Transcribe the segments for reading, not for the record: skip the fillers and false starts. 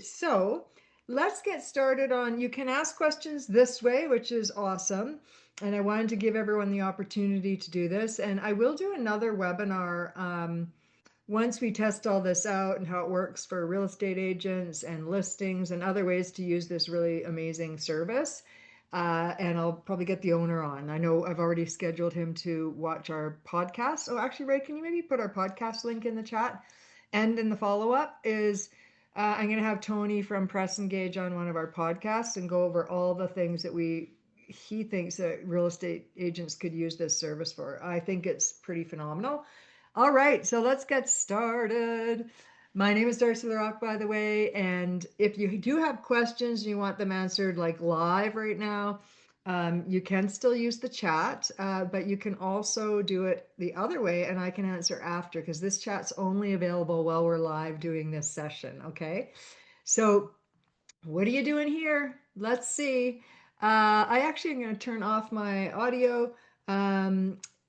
So let's get started on, you can ask questions this way, which is awesome. And I wanted to give everyone the opportunity to do this. And I will do another webinar once we test all this out and how it works for real estate agents and listings and other ways to use this really amazing service. And I'll probably get the owner on. I know I've already scheduled him to watch our podcast. Oh, actually, Ray, can you maybe put our podcast link in the chat? And in the follow-up is I'm going to have Tony from Press Engage on one of our podcasts and go over all the things that he thinks that real estate agents could use this service for. I think it's pretty phenomenal. All right, so let's get started. My name is Darci LaRock, by the way, and if you do have questions and you want them answered like live right now, you can still use the chat, but you can also do it the other way, and I can answer after because this chat's only available while we're live doing this session, okay? So what are you doing here? Let's see. I actually am going to turn off my audio.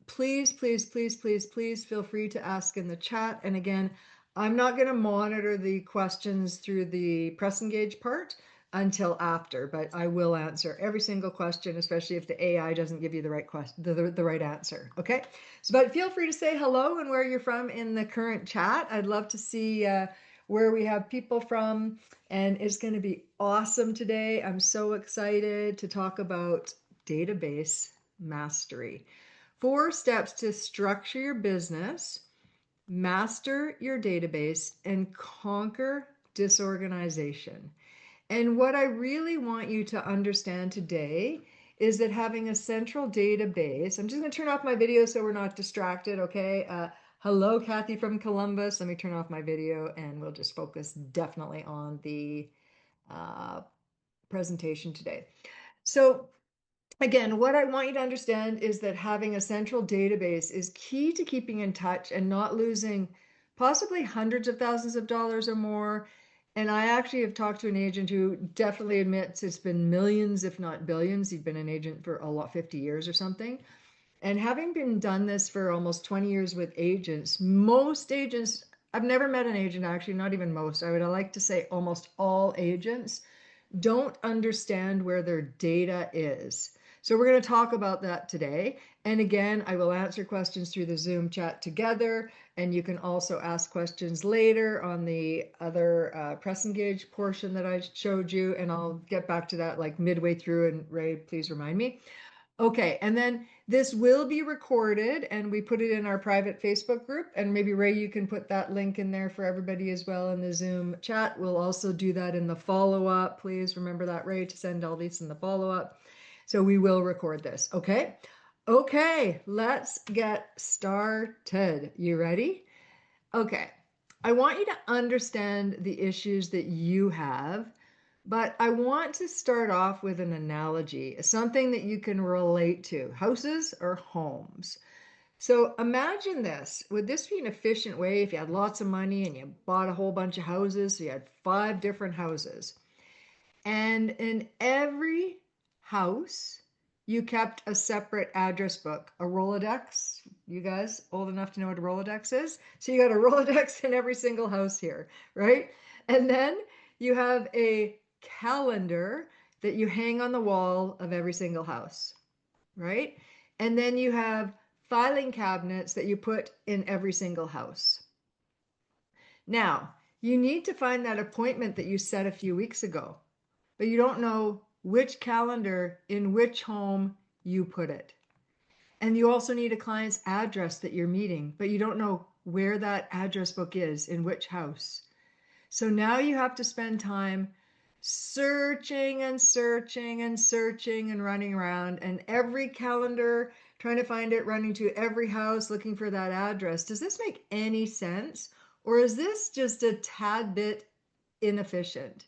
Please, please, please, please, please feel free to ask in the chat. And again, I'm not going to monitor the questions through the Press Engage part until after, but I will answer every single question, especially if the AI doesn't give you the right question, the right answer. Okay. So, but feel free to say hello and where you're from in the current chat. I'd love to see where we have people from, and it's going to be awesome today. I'm so excited to talk about database mastery. 4 steps to structure your business, master your database, and conquer disorganization. And what I really want you to understand today is that having a central database, I'm just going to turn off my video so we're not distracted, okay? Hello, Kathy from Columbus. Let me turn off my video and we'll just focus definitely on the presentation today. So again, what I want you to understand is that having a central database is key to keeping in touch and not losing possibly hundreds of thousands of dollars or more. And I actually have talked to an agent who definitely admits it's been millions, if not billions. He's been an agent for 50 years or something. And having been done this for almost 20 years with agents, most agents, I've never met an agent, actually, not even most, I would like to say almost all agents don't understand where their data is. So we're going to talk about that today. And again, I will answer questions through the Zoom chat together. And you can also ask questions later on the other Press Engage portion that I showed you. And I'll get back to that like midway through. And Ray, please remind me. Okay, and then this will be recorded and we put it in our private Facebook group. And maybe Ray, you can put that link in there for everybody as well in the Zoom chat. We'll also do that in the follow-up. Please remember that, Ray, to send all these in the follow-up. So we will record this, okay? Okay, let's get started. You ready? Okay, I want you to understand the issues that you have, but I want to start off with an analogy, something that you can relate to, houses or homes. So imagine this. Would this be an efficient way if you had lots of money and you bought a whole bunch of houses? So you had 5 different houses. And in every house, you kept a separate address book, a Rolodex. You guys old enough to know what a Rolodex is? So you got a Rolodex in every single house here, right? And then you have a calendar that you hang on the wall of every single house, right? And then you have filing cabinets that you put in every single house. Now, you need to find that appointment that you set a few weeks ago, but you don't know which calendar in which home you put it. And you also need a client's address that you're meeting, but you don't know where that address book is, in which house. So now you have to spend time searching and searching and searching and running around, and every calendar, trying to find it, running to every house, looking for that address. Does this make any sense? Or is this just a tad bit inefficient?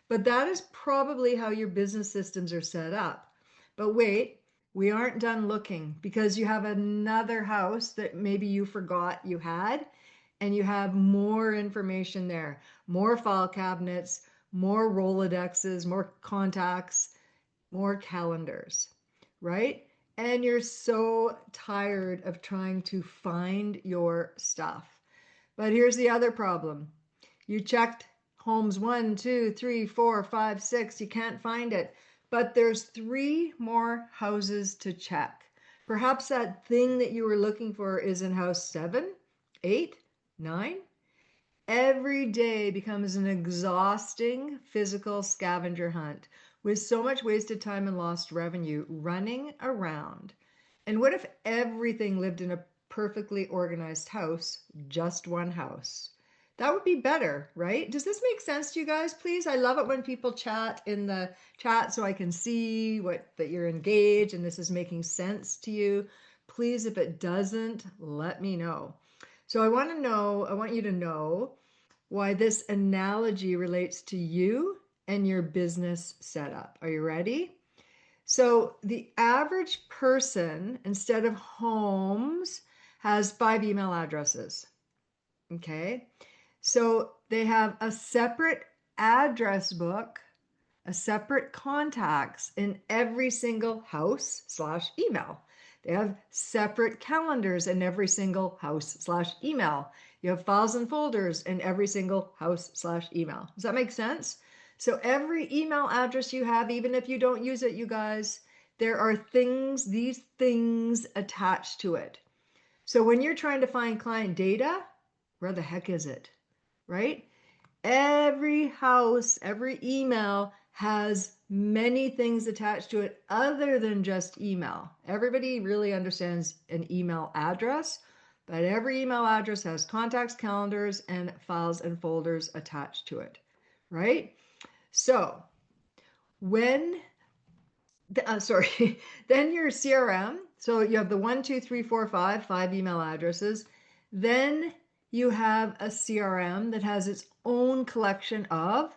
But that is probably how your business systems are set up. But wait, we aren't done looking, because you have another house that maybe you forgot you had, and you have more information there, more file cabinets, more Rolodexes, more contacts, more calendars, right? And you're so tired of trying to find your stuff. But here's the other problem. You checked homes 1, 2, 3, 4, 5, 6. You can't find it. But there's 3 more houses to check. Perhaps that thing that you were looking for is in house 7, 8, 9. Every day becomes an exhausting physical scavenger hunt with so much wasted time and lost revenue running around. And what if everything lived in a perfectly organized house, just one house? That would be better, right? Does this make sense to you guys? Please, I love it when people chat in the chat so I can see that you're engaged and this is making sense to you. Please, if it doesn't, let me know. So I want you to know why this analogy relates to you and your business setup. Are you ready? So the average person, instead of homes, has 5 email addresses. Okay. So they have a separate address book, a separate contacts in every single house/email. They have separate calendars in every single house/email. You have files and folders in every single house/email. Does that make sense? So every email address you have, even if you don't use it, you guys, there are these things attached to it. So when you're trying to find client data, where the heck is it? Right? Every house, every email has many things attached to it other than just email. Everybody really understands an email address, but every email address has contacts, calendars, and files and folders attached to it, right? So when then your CRM. So you have the 1, 2, 3, 4, 5 email addresses. Then you have a CRM that has its own collection of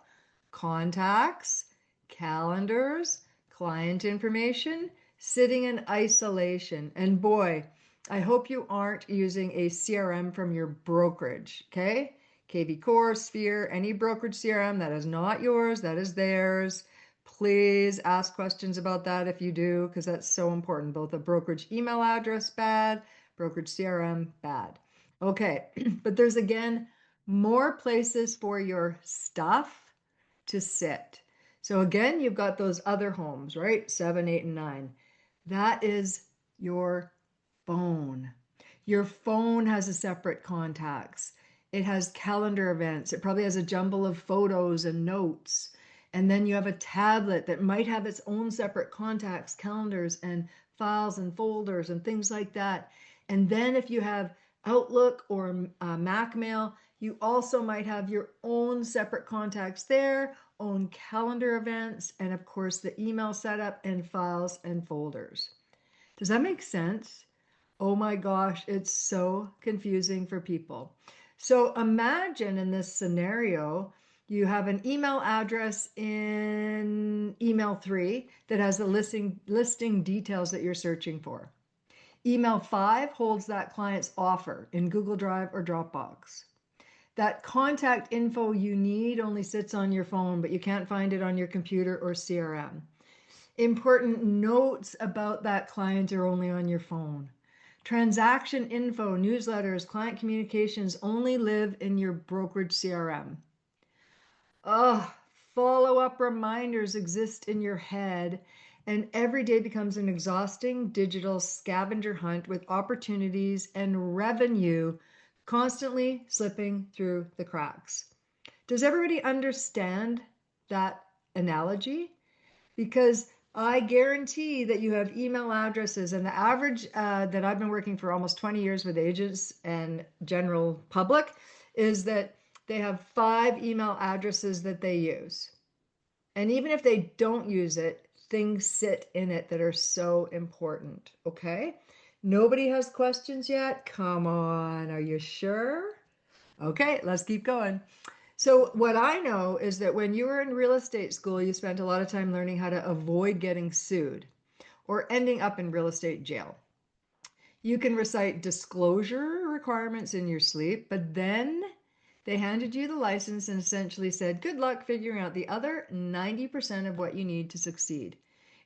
contacts, calendars, client information, sitting in isolation. And boy, I hope you aren't using a CRM from your brokerage, okay? KV Core, Sphere, any brokerage CRM, that is not yours, that is theirs. Please ask questions about that if you do, because that's so important. Both a brokerage email address, bad, brokerage CRM, bad. Okay, but there's again more places for your stuff to sit. So again, you've got those other homes, right? 7, 8, and 9. That is your phone. Your phone has a separate contacts. It has calendar events. It probably has a jumble of photos and notes. And then you have a tablet that might have its own separate contacts, calendars, and files and folders and things like that. And then if you have Outlook or Mac Mail, you also might have your own separate contacts there, own calendar events, and of course the email setup and files and folders. Does that make sense? Oh my gosh, it's so confusing for people. So imagine in this scenario, you have an email address in email 3 that has the listing details that you're searching for. Email 5 holds that client's offer in Google Drive or Dropbox. That contact info you need only sits on your phone, but you can't find it on your computer or CRM. Important notes about that client are only on your phone. Transaction info, newsletters, client communications only live in your brokerage CRM. Follow-up reminders exist in your head, and every day becomes an exhausting digital scavenger hunt with opportunities and revenue constantly slipping through the cracks. Does everybody understand that analogy? Because I guarantee that you have email addresses, and the average that I've been working for almost 20 years with agents and general public is that they have 5 email addresses that they use. And even if they don't use it, things sit in it that are so important, okay? Nobody has questions yet? Come on, are you sure? Okay, let's keep going. So what I know is that when you were in real estate school, you spent a lot of time learning how to avoid getting sued or ending up in real estate jail. You can recite disclosure requirements in your sleep, but then they handed you the license and essentially said, good luck figuring out the other 90% of what you need to succeed.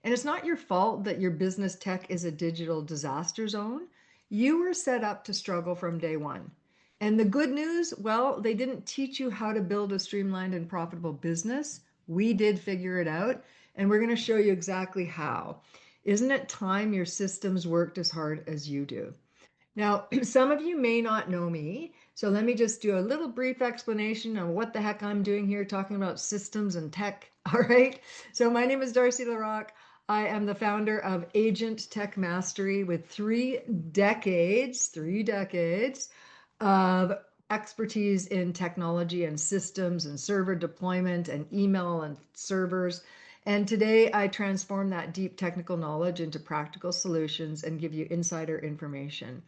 And it's not your fault that your business tech is a digital disaster zone. You were set up to struggle from day one. And the good news, well, they didn't teach you how to build a streamlined and profitable business. We did figure it out, and we're going to show you exactly how. Isn't it time your systems worked as hard as you do? Now, some of you may not know me, so let me just do a little brief explanation of what the heck I'm doing here, talking about systems and tech. All right. So, my name is Darci Larocque. I am the founder of Agent Tech Mastery with three decades of expertise in technology and systems and server deployment and email and servers. And today I transform that deep technical knowledge into practical solutions and give you insider information,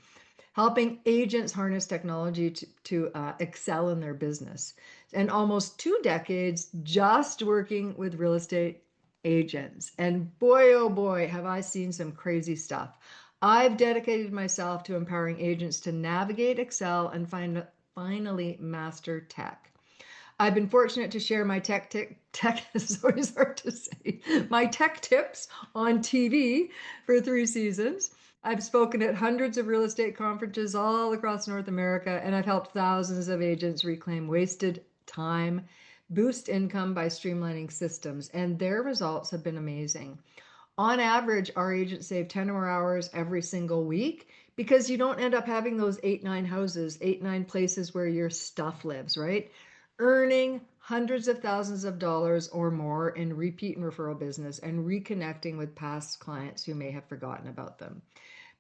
helping agents harness technology to excel in their business. And almost 2 decades just working with real estate agents. And boy, oh boy, have I seen some crazy stuff. I've dedicated myself to empowering agents to navigate, excel, and finally master tech. I've been fortunate to share my tech is always hard to say, my tech tips on TV for 3 seasons. I've spoken at hundreds of real estate conferences all across North America, and I've helped thousands of agents reclaim wasted time, boost income by streamlining systems, and their results have been amazing. On average, our agents save 10 or more hours every single week because you don't end up having those 8, 9 houses, 8, 9 places where your stuff lives, right? Earning hundreds of thousands of dollars or more in repeat and referral business and reconnecting with past clients who may have forgotten about them.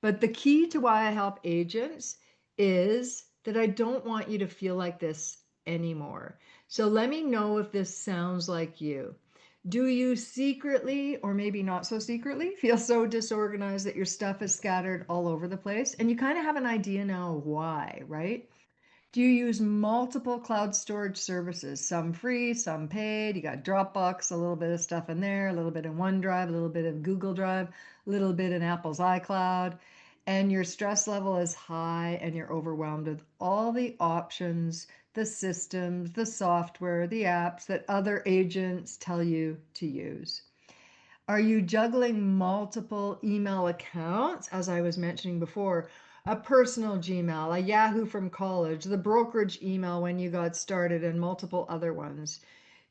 But the key to why I help agents is that I don't want you to feel like this anymore. So let me know if this sounds like you. Do you secretly, or maybe not so secretly, feel so disorganized that your stuff is scattered all over the place? And you kind of have an idea now of why, right? Do you use multiple cloud storage services? Some free, some paid. You got Dropbox, a little bit of stuff in there, a little bit in OneDrive, a little bit of Google Drive, a little bit in Apple's iCloud. And your stress level is high and you're overwhelmed with all the options, the systems, the software, the apps that other agents tell you to use. Are you juggling multiple email accounts, as I was mentioning before? A personal Gmail, a Yahoo from college, the brokerage email when you got started, and multiple other ones.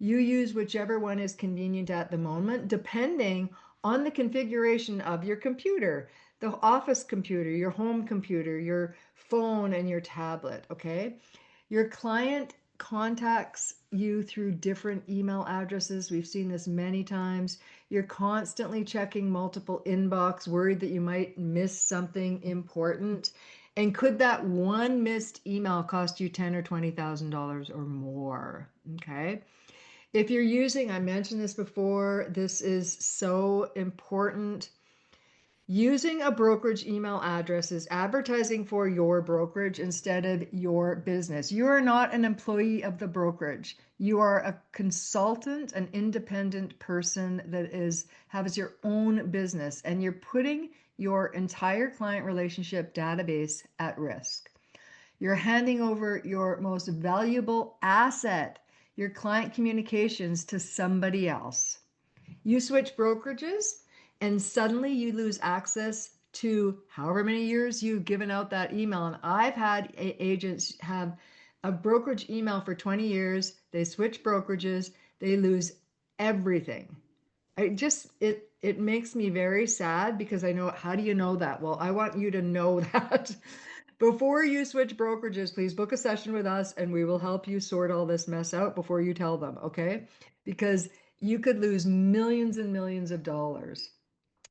You use whichever one is convenient at the moment, depending on the configuration of your computer, the office computer, your home computer, your phone, and your tablet. Okay. Your client contacts you through different email addresses. We've seen this many times. You're constantly checking multiple inbox, worried that you might miss something important. And could that one missed email cost you $10,000 or $20,000 or more? Okay. If you're using, I mentioned this before, this is so important. Using a brokerage email address is advertising for your brokerage instead of your business. You are not an employee of the brokerage. You are a consultant, an independent person that has your own business, and you're putting your entire client relationship database at risk. You're handing over your most valuable asset, your client communications, to somebody else. You switch brokerages and suddenly you lose access to however many years you've given out that email. And I've had agents have a brokerage email for 20 years. They switch brokerages, they lose everything. It makes me very sad because I know, how do you know that? Well, I want you to know that. Before you switch brokerages, please book a session with us and we will help you sort all this mess out before you tell them, okay? Because you could lose millions and millions of dollars.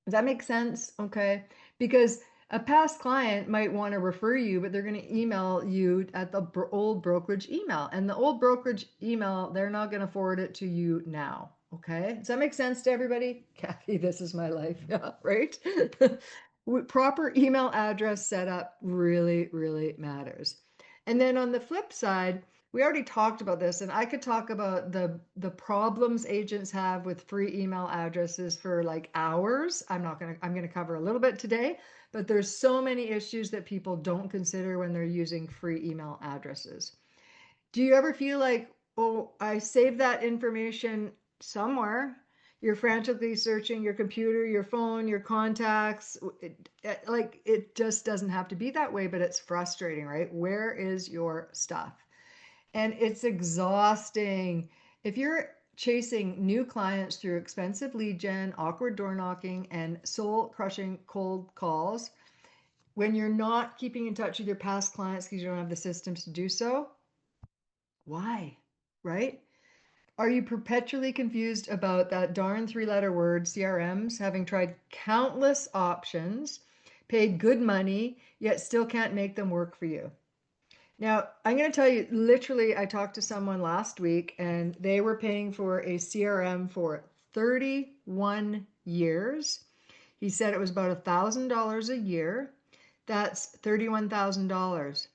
Does that make sense? Okay. Because a past client might want to refer you, but they're going to email you at the old brokerage email. And the old brokerage email, they're not going to forward it to you now. Okay. Does that make sense to everybody? Kathy, this is my life. Yeah, right? Proper email address setup really, really matters. And then on the flip side, we already talked about this, and I could talk about the problems agents have with free email addresses for like hours. I'm gonna cover a little bit today, but there's so many issues that people don't consider when they're using free email addresses. Do you ever feel like, oh, I saved that information somewhere? You're frantically searching your computer, your phone, your contacts. It just doesn't have to be that way, but it's frustrating, right? Where is your stuff? And it's exhausting. If you're chasing new clients through expensive lead gen, awkward door knocking, and soul crushing cold calls, when you're not keeping in touch with your past clients because you don't have the systems to do so, why? Right? Are you perpetually confused about that darn three-letter word, CRMs, having tried countless options, paid good money, yet still can't make them work for you? Now, I'm going to tell you, literally, I talked to someone last week and they were paying for a CRM for 31 years. He said it was about $1,000 a year. That's $31,000.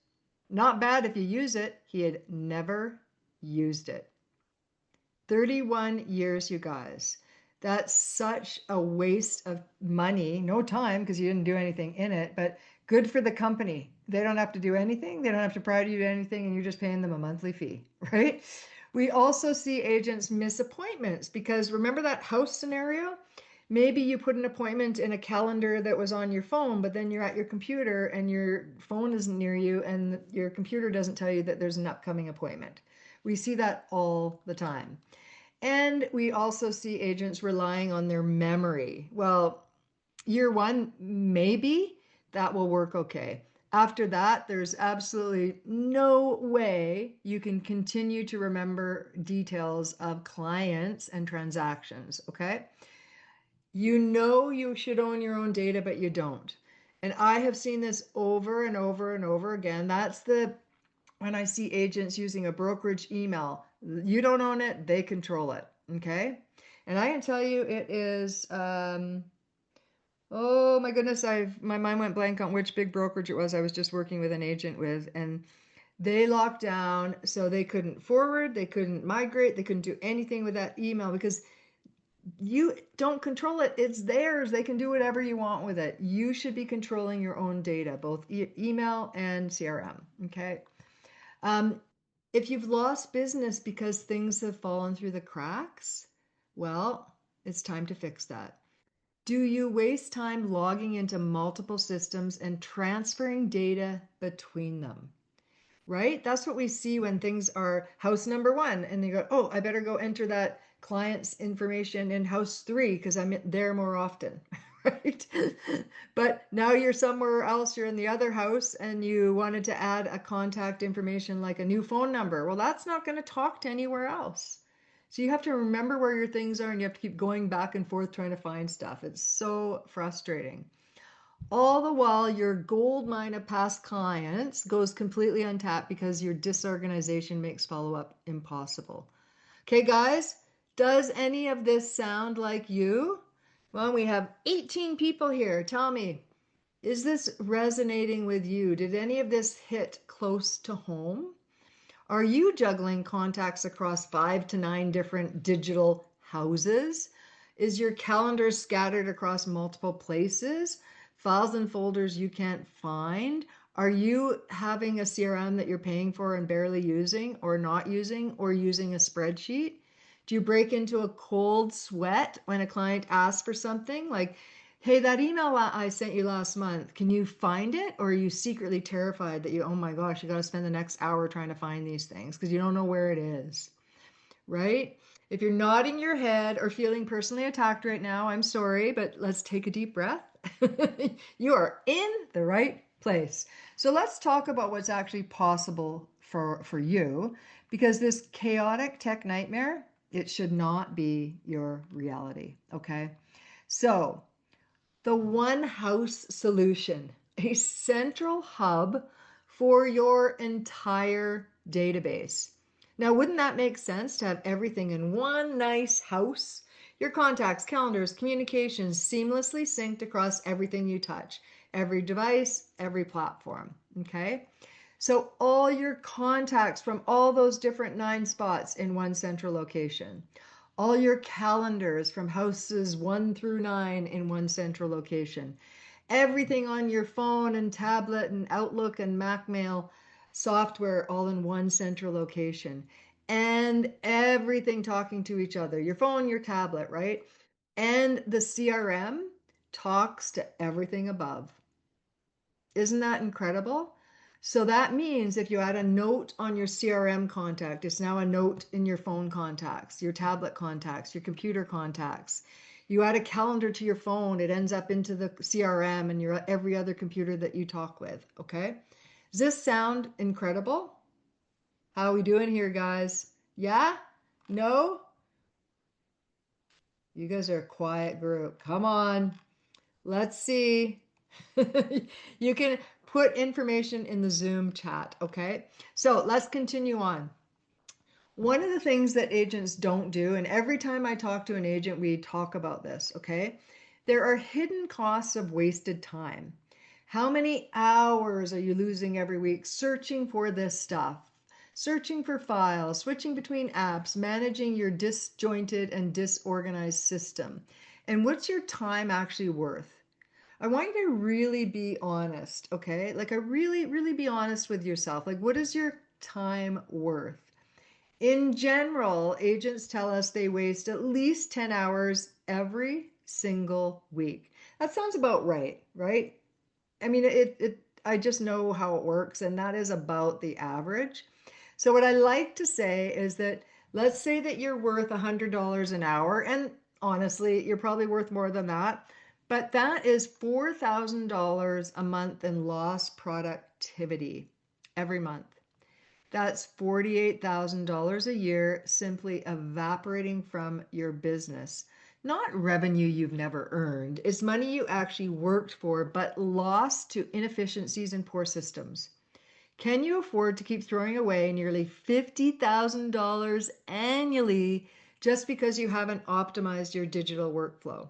Not bad if you use it. He had never used it. 31 years, you guys. That's such a waste of money, no time because you didn't do anything in it, but good for the company. They don't have to do anything. They don't have to provide you anything, and you're just paying them a monthly fee, right? We also see agents miss appointments because remember that house scenario? Maybe you put an appointment in a calendar that was on your phone, but then you're at your computer and your phone isn't near you and your computer doesn't tell you that there's an upcoming appointment. We see that all the time. And we also see agents relying on their memory. Well, year one, maybe that will work okay. After that, there's absolutely no way you can continue to remember details of clients and transactions, okay? You know you should own your own data, but you don't. And I have seen this over and over and over again. That's when I see agents using a brokerage email. You don't own it, they control it. Okay. And I can tell you it is, oh my goodness, my mind went blank on which big brokerage it was I was just working with an agent with. And they locked down, so they couldn't forward, they couldn't migrate, they couldn't do anything with that email because you don't control it. It's theirs. They can do whatever you want with it. You should be controlling your own data, both email and CRM. Okay. Um, if you've lost business because things have fallen through the cracks, well, it's time to fix that. Do you waste time logging into multiple systems and transferring data between them? Right? That's what we see when things are house number one and they go, oh, I better go enter that client's information in house three because I'm there more often. Right? But now you're somewhere else, you're in the other house and you wanted to add a contact information like a new phone number. Well, that's not going to talk to anywhere else. So you have to remember where your things are and you have to keep going back and forth trying to find stuff. It's so frustrating. All the while, your gold mine of past clients goes completely untapped because your disorganization makes follow-up impossible. Okay, guys, does any of this sound like you? Well, we have 18 people here. Tell me, is this resonating with you? Did any of this hit close to home? Are you juggling contacts across 5 to 9 different digital houses? Is your calendar scattered across multiple places? Files and folders you can't find? Are you having a CRM that you're paying for and barely using or not using or using a spreadsheet? Do you break into a cold sweat when a client asks for something like, hey, that email I sent you last month, can you find it? Or are you secretly terrified that oh my gosh, you got to spend the next hour trying to find these things because you don't know where it is, right? If you're nodding your head or feeling personally attacked right now, I'm sorry, but let's take a deep breath. You are in the right place. So let's talk about what's actually possible for you because this chaotic tech nightmare, it should not be your reality, okay? So the one house solution, a central hub for your entire database. Now, wouldn't that make sense to have everything in one nice house? Your contacts, calendars, communications seamlessly synced across everything you touch, every device, every platform. Okay? So, all your contacts from all those different 9 spots in one central location. All your calendars from houses 1 through 9 in one central location. Everything on your phone and tablet and Outlook and Mac Mail software all in one central location. And everything talking to each other. Your phone, your tablet, right? and the CRM talks to everything above. Isn't that incredible? So that means if you add a note on your CRM contact, it's now a note in your phone contacts, your tablet contacts, your computer contacts. You add a calendar to your phone, it ends up into the CRM and your every other computer that you talk with, okay? Does this sound incredible? How are we doing here, guys? Yeah? No? You guys are a quiet group. Come on. Let's see. You can put information in the Zoom chat, okay? So let's continue on. One of the things that agents don't do, and every time I talk to an agent, we talk about this, okay? There are hidden costs of wasted time. How many hours are you losing every week searching for this stuff? Searching for files, switching between apps, managing your disjointed and disorganized system. And what's your time actually worth? I want you to really be honest, okay? Like, really be honest with yourself. Like, what is your time worth? In general, agents tell us they waste at least 10 hours every single week. That sounds about right, right? I mean, I just know how it works, and that is about the average. So, what I like to say is that let's say that you're worth $100 an hour, and honestly, you're probably worth more than that, but that is $4,000 a month in lost productivity every month. That's $48,000 a year simply evaporating from your business. Not revenue you've never earned. It's money you actually worked for but lost to inefficiencies and poor systems. Can you afford to keep throwing away nearly $50,000 annually just because you haven't optimized your digital workflow?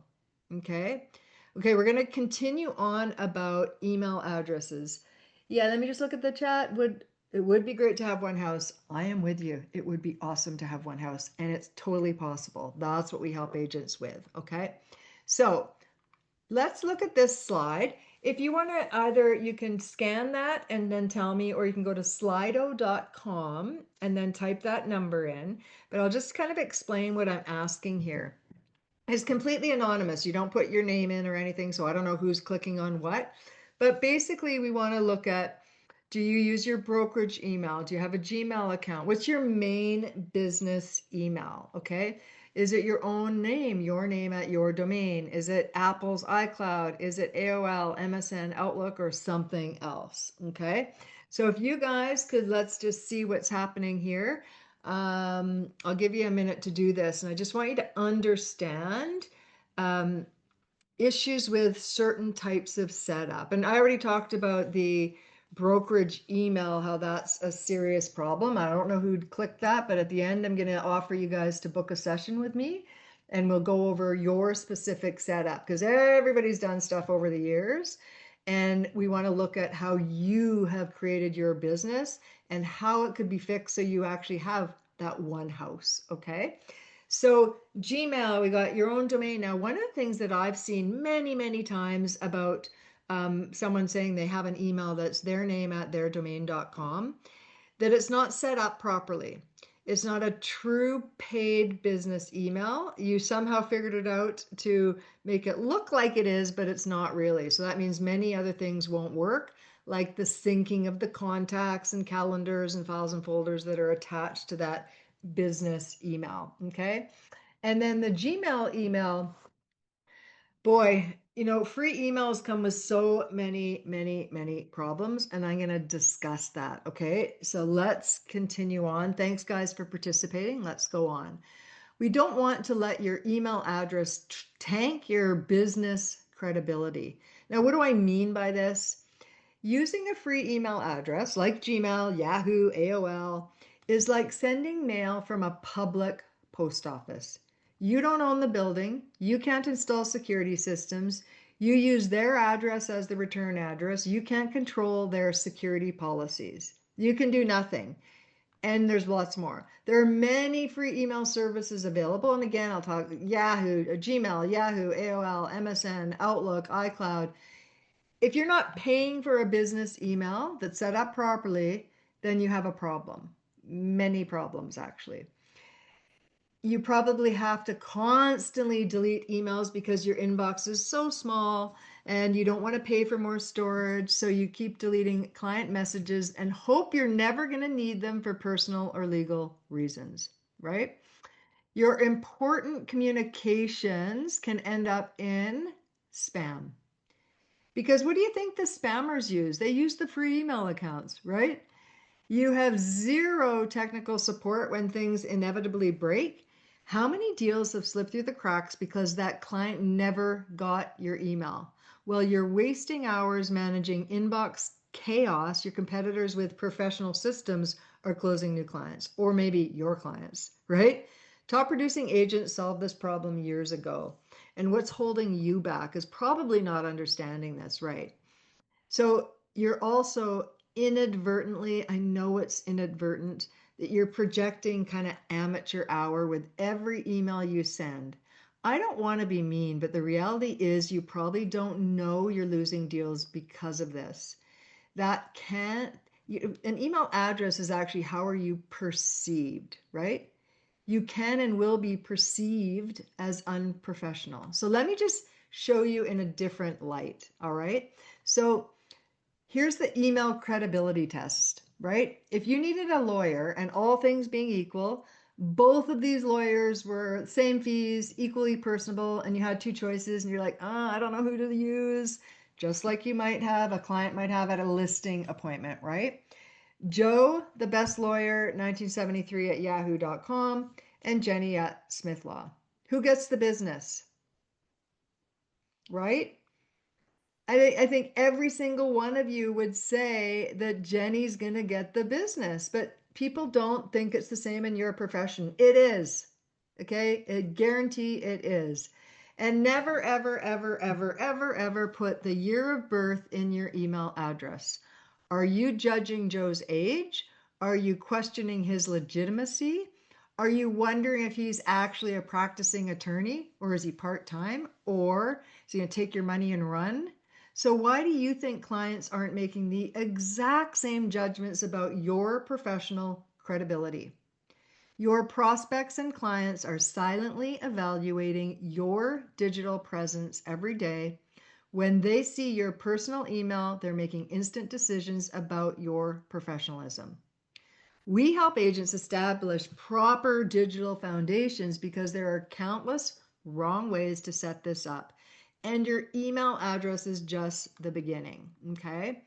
Okay. Okay, we're going to continue on about email addresses. Yeah, let me just look at the chat. It would be great to have one house. I am with you. It would be awesome to have one house, and it's totally possible. That's what we help agents with, okay? So, let's look at this slide. If you want to either, you can scan that and then tell me, or you can go to slido.com and then type that number in. But I'll just kind of explain what I'm asking here. It's completely anonymous. You don't put your name in or anything, so I don't know who's clicking on what. But basically, we want to look at, do you use your brokerage email? Do you have a Gmail account? What's your main business email? Okay. Is it your own name, your name at your domain? Is it Apple's iCloud? Is it AOL, MSN, Outlook, or something else? Okay. So if you guys could, let's just see what's happening here. I'll give you a minute to do this. And I just want you to understand um, issues with certain types of setup. And I already talked about the brokerage email, how that's a serious problem. I don't know who'd click that, but at the end, I'm going to offer you guys to book a session with me and we'll go over your specific setup because everybody's done stuff over the years. And we want to look at how you have created your business and how it could be fixed so you actually have that one house. Okay. So Gmail, we got your own domain. Now, one of the things that I've seen many times about someone saying they have an email that's their name at their domain.com, that it's not set up properly. It's not a true paid business email. You somehow figured it out to make it look like it is, but it's not really. So that means many other things won't work, like the syncing of the contacts and calendars and files and folders that are attached to that business email. Okay. And then the Gmail email, boy, free emails come with so many problems, and I'm going to discuss that. Okay. So let's continue on. Thanks, guys, for participating. Let's go on. We don't want to let your email address tank your business credibility. Now, what do I mean by this? Using a free email address like Gmail, Yahoo, AOL is like sending mail from a public post office. You don't own the building. You can't install security systems. You use their address as the return address. You can't control their security policies. You can do nothing. And there's lots more. There are many free email services available. And again, I'll talk Yahoo, Gmail, Yahoo, AOL, MSN, Outlook, iCloud. If you're not paying for a business email that's set up properly, then you have a problem. Many problems, actually. You probably have to constantly delete emails because your inbox is so small and you don't want to pay for more storage. So you keep deleting client messages and hope you're never going to need them for personal or legal reasons, right? Your important communications can end up in spam. Because what do you think the spammers use? They use the free email accounts, right? You have zero technical support when things inevitably break. How many deals have slipped through the cracks because that client never got your email? Well, you're wasting hours managing inbox chaos. Your competitors with professional systems are closing new clients, or maybe your clients, right? Top producing agents solved this problem years ago. And what's holding you back is probably not understanding this, right? So you're also inadvertently, I know it's inadvertent, that you're projecting kind of amateur hour with every email you send. I don't want to be mean, but the reality is you probably don't know you're losing deals because of this. That can't, an email address is actually how are you perceived, right? You can and will be perceived as unprofessional. So let me just show you in a different light, all right? So here's the email credibility test, right? If you needed a lawyer and all things being equal, both of these lawyers were same fees, equally personable, and you had two choices and you're like, I don't know who to use, just like you might have, a client might have at a listing appointment, right? Joe, the best lawyer, 1973 at yahoo.com, and Jenny at Smith Law. Who gets the business, right? I think every single one of you would say that Jenny's going to get the business, but people don't think it's the same in your profession. It is. Okay? I guarantee it is. And never, ever, ever, ever, ever, ever put the year of birth in your email address. Are you judging Joe's age? Are you questioning his legitimacy? Are you wondering if he's actually a practicing attorney, or is he part-time, or is he going to take your money and run? So why do you think clients aren't making the exact same judgments about your professional credibility? Your prospects and clients are silently evaluating your digital presence every day. When they see your personal email, they're making instant decisions about your professionalism. We help agents establish proper digital foundations because there are countless wrong ways to set this up. And your email address is just the beginning, okay?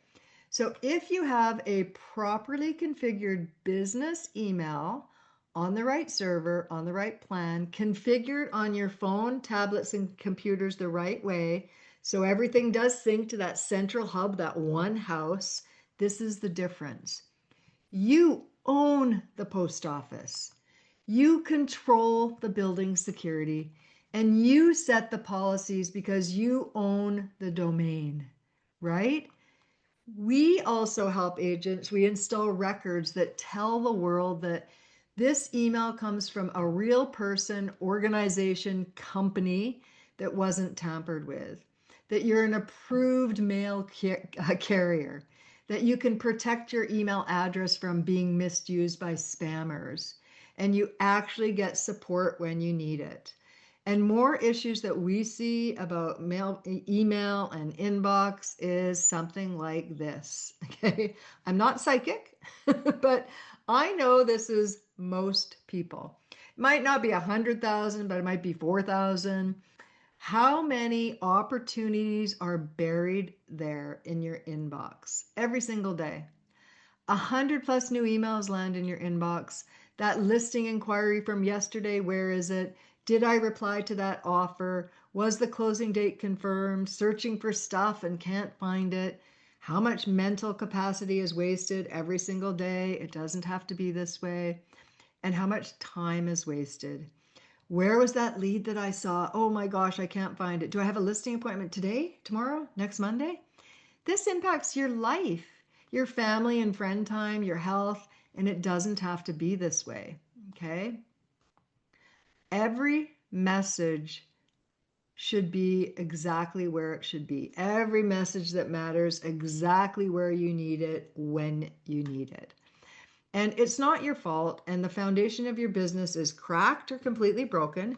So if you have a properly configured business email on the right server, on the right plan, configured on your phone, tablets, and computers the right way, so everything does sync to that central hub, that one house, this is the difference. You own the post office. You control the building security and you set the policies because you own the domain, right? We also help agents. We install records that tell the world that this email comes from a real person, organization, company that wasn't tampered with, that you're an approved mail carrier, that you can protect your email address from being misused by spammers, and you actually get support when you need it. And more issues that we see about email and inbox is something like this. Okay. I'm not psychic, but I know this is most people. It might not be 100,000, but it might be 4,000. How many opportunities are buried there in your inbox every single day? 100+ new emails land in your inbox. That listing inquiry from yesterday, where is it? Did I reply to that offer? Was the closing date confirmed? Searching for stuff and can't find it. How much mental capacity is wasted every single day? It doesn't have to be this way. And how much time is wasted? Where was that lead that I saw? Oh my gosh, I can't find it. Do I have a listing appointment today, tomorrow, next Monday? This impacts your life, your family and friend time, your health, and it doesn't have to be this way, okay? Every message should be exactly where it should be. Every message that matters exactly where you need it, when you need it. And it's not your fault, and the foundation of your business is cracked or completely broken,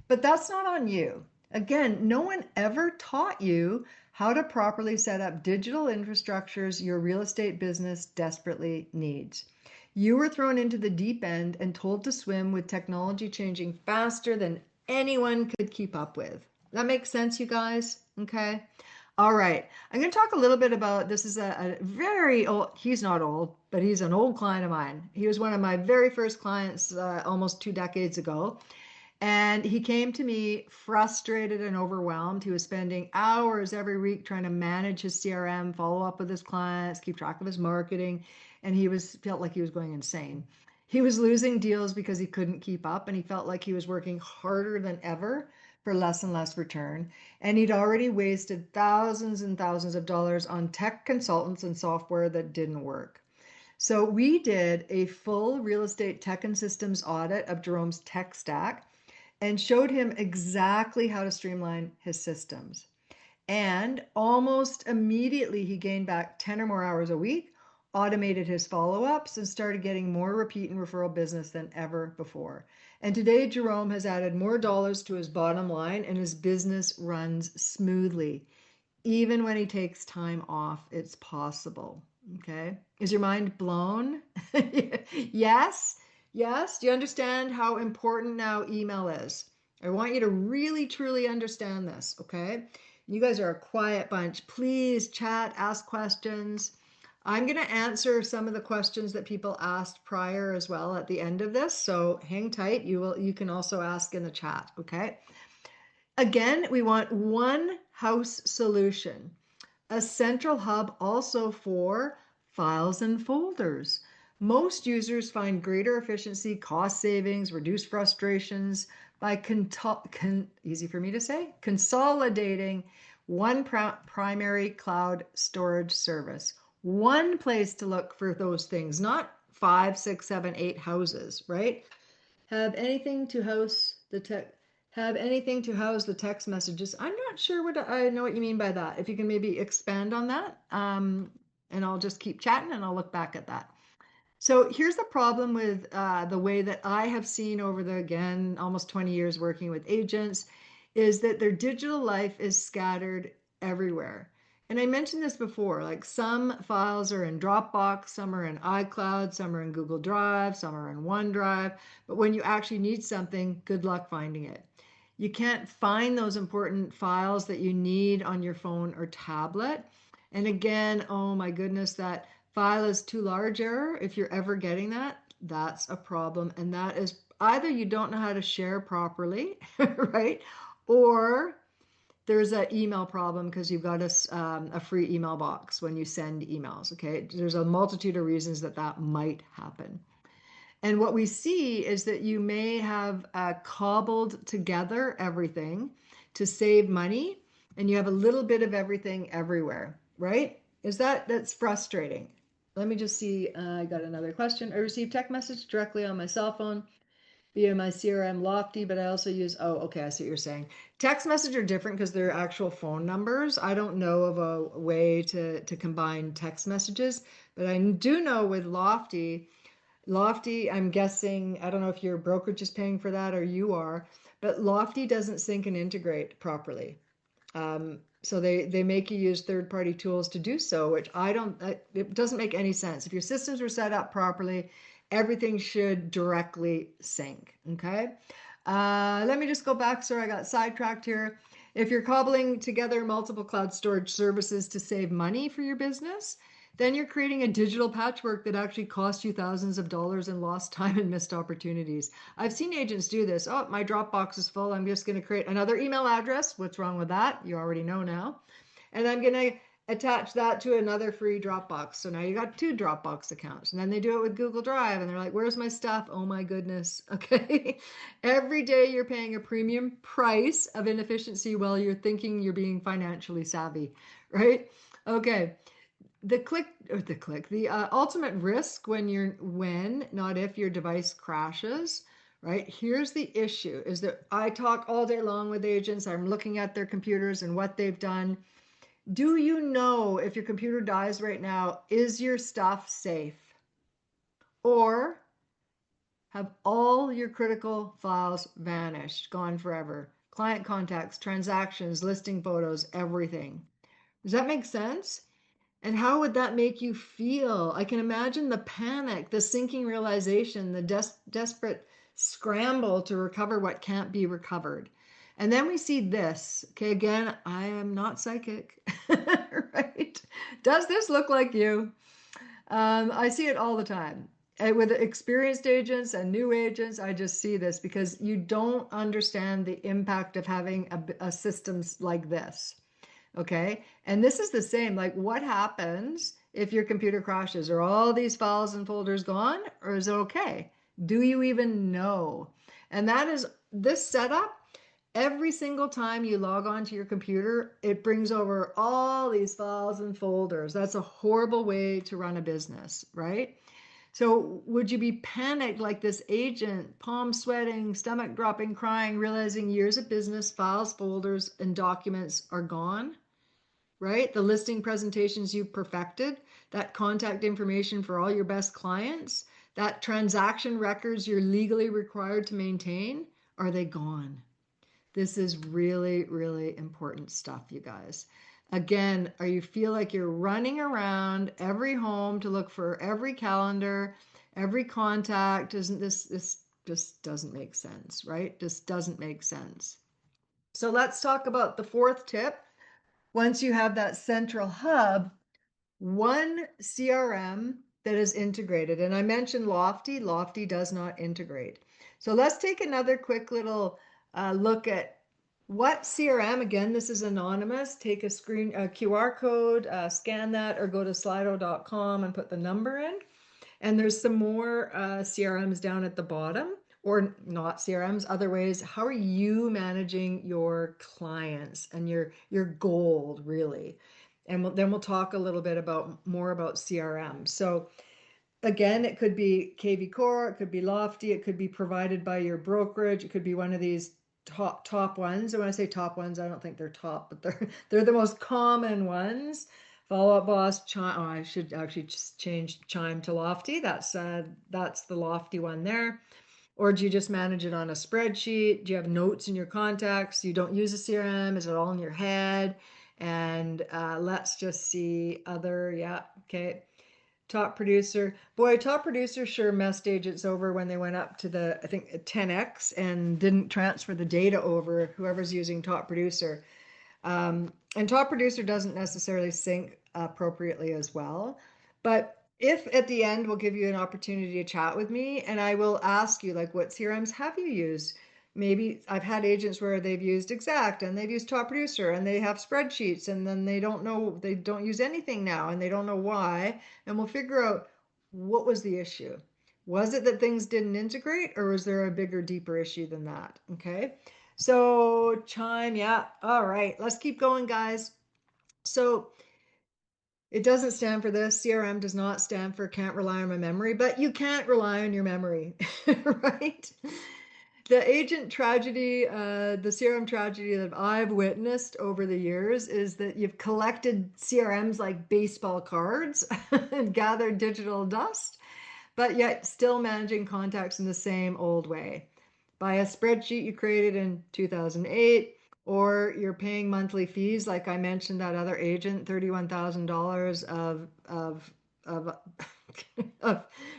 but that's not on you. Again, no one ever taught you how to properly set up digital infrastructures your real estate business desperately needs. You were thrown into the deep end and told to swim with technology changing faster than anyone could keep up with. That makes sense, you guys? Okay. All right. I'm going to talk a little bit about this is a very old, he's not old, but he's an old client of mine. He was one of my very first clients almost 2 decades ago. And he came to me frustrated and overwhelmed. He was spending hours every week trying to manage his CRM, follow up with his clients, keep track of his marketing, and felt like he was going insane. He was losing deals because he couldn't keep up, and he felt like he was working harder than ever for less and less return. And he'd already wasted thousands and thousands of dollars on tech consultants and software that didn't work. So we did a full real estate tech and systems audit of Jerome's tech stack and showed him exactly how to streamline his systems. And almost immediately, he gained back 10 or more hours a week, automated his follow ups, and started getting more repeat and referral business than ever before. And today, Jerome has added more dollars to his bottom line, and his business runs smoothly. Even when he takes time off, it's possible. Okay. Is your mind blown? Yes. Yes. Do you understand how important now email is? I want you to really, truly understand this. Okay. You guys are a quiet bunch. Please chat, ask questions. I'm going to answer some of the questions that people asked prior as well at the end of this. So hang tight. You can also ask in the chat. Okay. Again, we want one house solution, a central hub also for files and folders. Most users find greater efficiency, cost savings, reduced frustrations by easy for me to say, consolidating one primary cloud storage service. One place to look for those things, not 5, 6, 7, 8 houses, right? Have anything to house the tech have anything to house the text messages. I'm not sure what I know what you mean by that. If you can maybe expand on that, and I'll just keep chatting and I'll look back at that. So here's the problem with the way that I have seen over the, again, almost 20 years working with agents, is that their digital life is scattered everywhere. And I mentioned this before, like some files are in Dropbox, some are in iCloud, some are in Google Drive, some are in OneDrive. But when you actually need something, good luck finding it. You can't find those important files that you need on your phone or tablet. And again, oh my goodness, that file is too large error. If you're ever getting that, that's a problem. And that is either you don't know how to share properly, right? Or there's an email problem because you've got a free email box when you send emails. Okay. There's a multitude of reasons that that might happen. And what we see is that you may have cobbled together everything to save money, and you have a little bit of everything everywhere, right? That's frustrating? Let me just see. I got another question. I received text message directly on my cell phone via my CRM Lofty, but I also use, oh, okay, I see what you're saying. Text message are different because they're actual phone numbers. I don't know of a way to combine text messages, but I do know with Lofty, I'm guessing, I don't know if your brokerage is paying for that or you are, but Lofty doesn't sync and integrate properly. So they make you use third-party tools to do so, which it doesn't make any sense. If your systems were set up properly, everything should directly sync, okay? Let me just go back. Sorry, I got sidetracked here. If you're cobbling together multiple cloud storage services to save money for your business, then you're creating a digital patchwork that actually costs you thousands of dollars in lost time and missed opportunities. I've seen agents do this. Oh, my Dropbox is full. I'm just going to create another email address. What's wrong with that? You already know now. And I'm going to attach that to another free Dropbox. So now you got 2 Dropbox accounts. And then they do it with Google Drive and they're like, where's my stuff? Oh my goodness. Okay. Every day you're paying a premium price of inefficiency while you're thinking you're being financially savvy, right? Okay. The ultimate risk when, not if your device crashes, right? Here's the issue is that I talk all day long with agents. I'm looking at their computers and what they've done. Do you know if your computer dies right now, is your stuff safe? or have all your critical files vanished, gone forever. Client contacts, transactions, listing photos, everything. Does that make sense? And how would that make you feel? I can imagine the panic, the sinking realization, the desperate scramble to recover what can't be recovered. And then we see this. Okay, again, I am not psychic, right? Does this look like you? I see it all the time. And with experienced agents and new agents, I just see this because you don't understand the impact of having a systems like this. Okay. And this is the same. Like, what happens if your computer crashes? Are all these files and folders gone, or is it okay? Do you even know? And that is this setup. Every single time you log on to your computer, it brings over all these files and folders. That's a horrible way to run a business, right? So, would you be panicked like this agent, palm sweating, stomach dropping, crying, realizing years of business, files, folders, and documents are gone? Right? The listing presentations you've perfected, that contact information for all your best clients, that transaction records you're legally required to maintain, are they gone? This is really, really important stuff, you guys. Again, are you feel like you're running around every home to look for every calendar, every contact? Isn't this just doesn't make sense, right? Just doesn't make sense. So let's talk about the fourth tip. Once you have that central hub, one CRM that is integrated. And I mentioned Lofty. Lofty does not integrate. So let's take another quick little look at what CRM. Again, this is anonymous. Take a QR code, scan that, or go to slido.com and put the number in. And there's some more CRMs down at the bottom, or not CRMs, other ways. How are you managing your clients and your gold, really? And then we'll talk a little bit more about CRM. So again, it could be KV Core, it could be Lofty, it could be provided by your brokerage, it could be one of these top ones. And when I say top ones, I don't think they're top, but they're the most common ones. Follow Up Boss, Chime. Oh, I should actually just change Chime to Lofty. That's the Lofty one there. Or do you just manage it on a spreadsheet? Do you have notes in your contacts? You don't use a CRM? Is it all in your head? And let's just see other. Yeah, okay. Top producer. Boy, top producer sure messed agents over when they went up to the, I think, 10x and didn't transfer the data over, whoever's using top producer. And top producer doesn't necessarily sync appropriately as well. But if at the end we'll give you an opportunity to chat with me and I will ask you, like, what CRMs have you used? Maybe I've had agents where they've used Exact and they've used top producer and they have spreadsheets and then they don't use anything now and they don't know why. And we'll figure out what was the issue. Was it that things didn't integrate, or was there a bigger, deeper issue than that? Okay. So Chime, yeah. All right, let's keep going, guys. So it doesn't stand for this. CRM does not stand for can't rely on my memory, but you can't rely on your memory, right? The agent tragedy, the CRM tragedy that I've witnessed over the years is that you've collected CRMs like baseball cards and gathered digital dust, but yet still managing contacts in the same old way. By a spreadsheet you created in 2008, or you're paying monthly fees, like I mentioned that other agent, $31,000 of of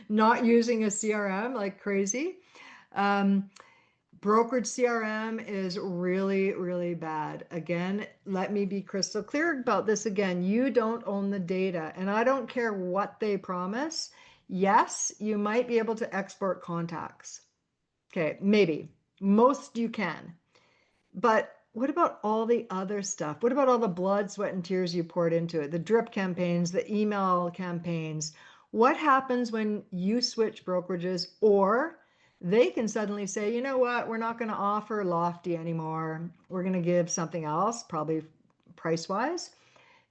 not using a CRM like crazy. Brokerage CRM is really, really bad. Again, let me be crystal clear about this again. You don't own the data, and I don't care what they promise. Yes, you might be able to export contacts. Okay, maybe. Most you can. But what about all the other stuff? What about all the blood, sweat, and tears you poured into it? The drip campaigns, the email campaigns. What happens when you switch brokerages, or they can suddenly say, you know what, we're not going to offer Lofty anymore. We're going to give something else, probably price-wise.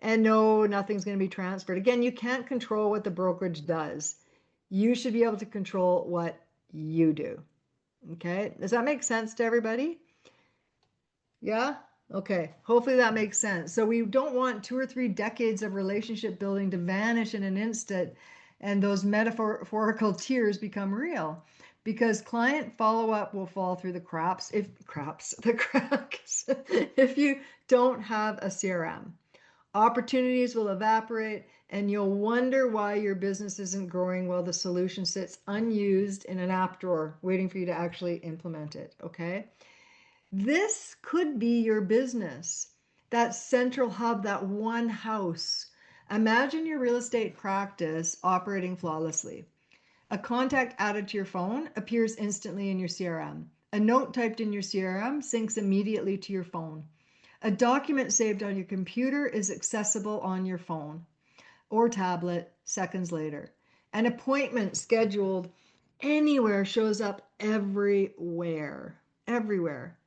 And no, nothing's going to be transferred. Again, you can't control what the brokerage does. You should be able to control what you do. Okay, does that make sense to everybody? Yeah? Okay, hopefully that makes sense. So we don't want 2 or 3 decades of relationship building to vanish in an instant And those metaphorical tears become real because client follow-up will fall through the cracks if you don't have a CRM. Opportunities will evaporate and you'll wonder why your business isn't growing while the solution sits unused in an app drawer waiting for you to actually implement it, okay? This could be your business, that central hub, that one house. Imagine your real estate practice operating flawlessly. A contact added to your phone appears instantly in your CRM. A note typed in your CRM syncs immediately to your phone. A document saved on your computer is accessible on your phone or tablet seconds later. An appointment scheduled anywhere shows up everywhere. Everywhere.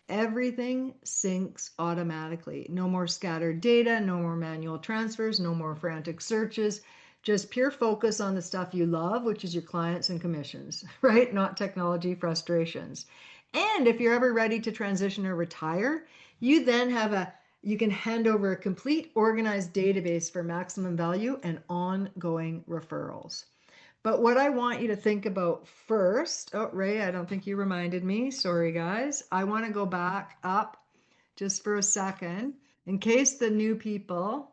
Everything syncs automatically. No more scattered data, no more manual transfers, no more frantic searches. Just pure focus on the stuff you love, which is your clients and commissions, right? Not technology frustrations. And if you're ever ready to transition or retire, you then you can hand over a complete organized database for maximum value and ongoing referrals. But what I want you to think about first, oh, Ray, I don't think you reminded me. Sorry, guys. I want to go back up just for a second in case the new people,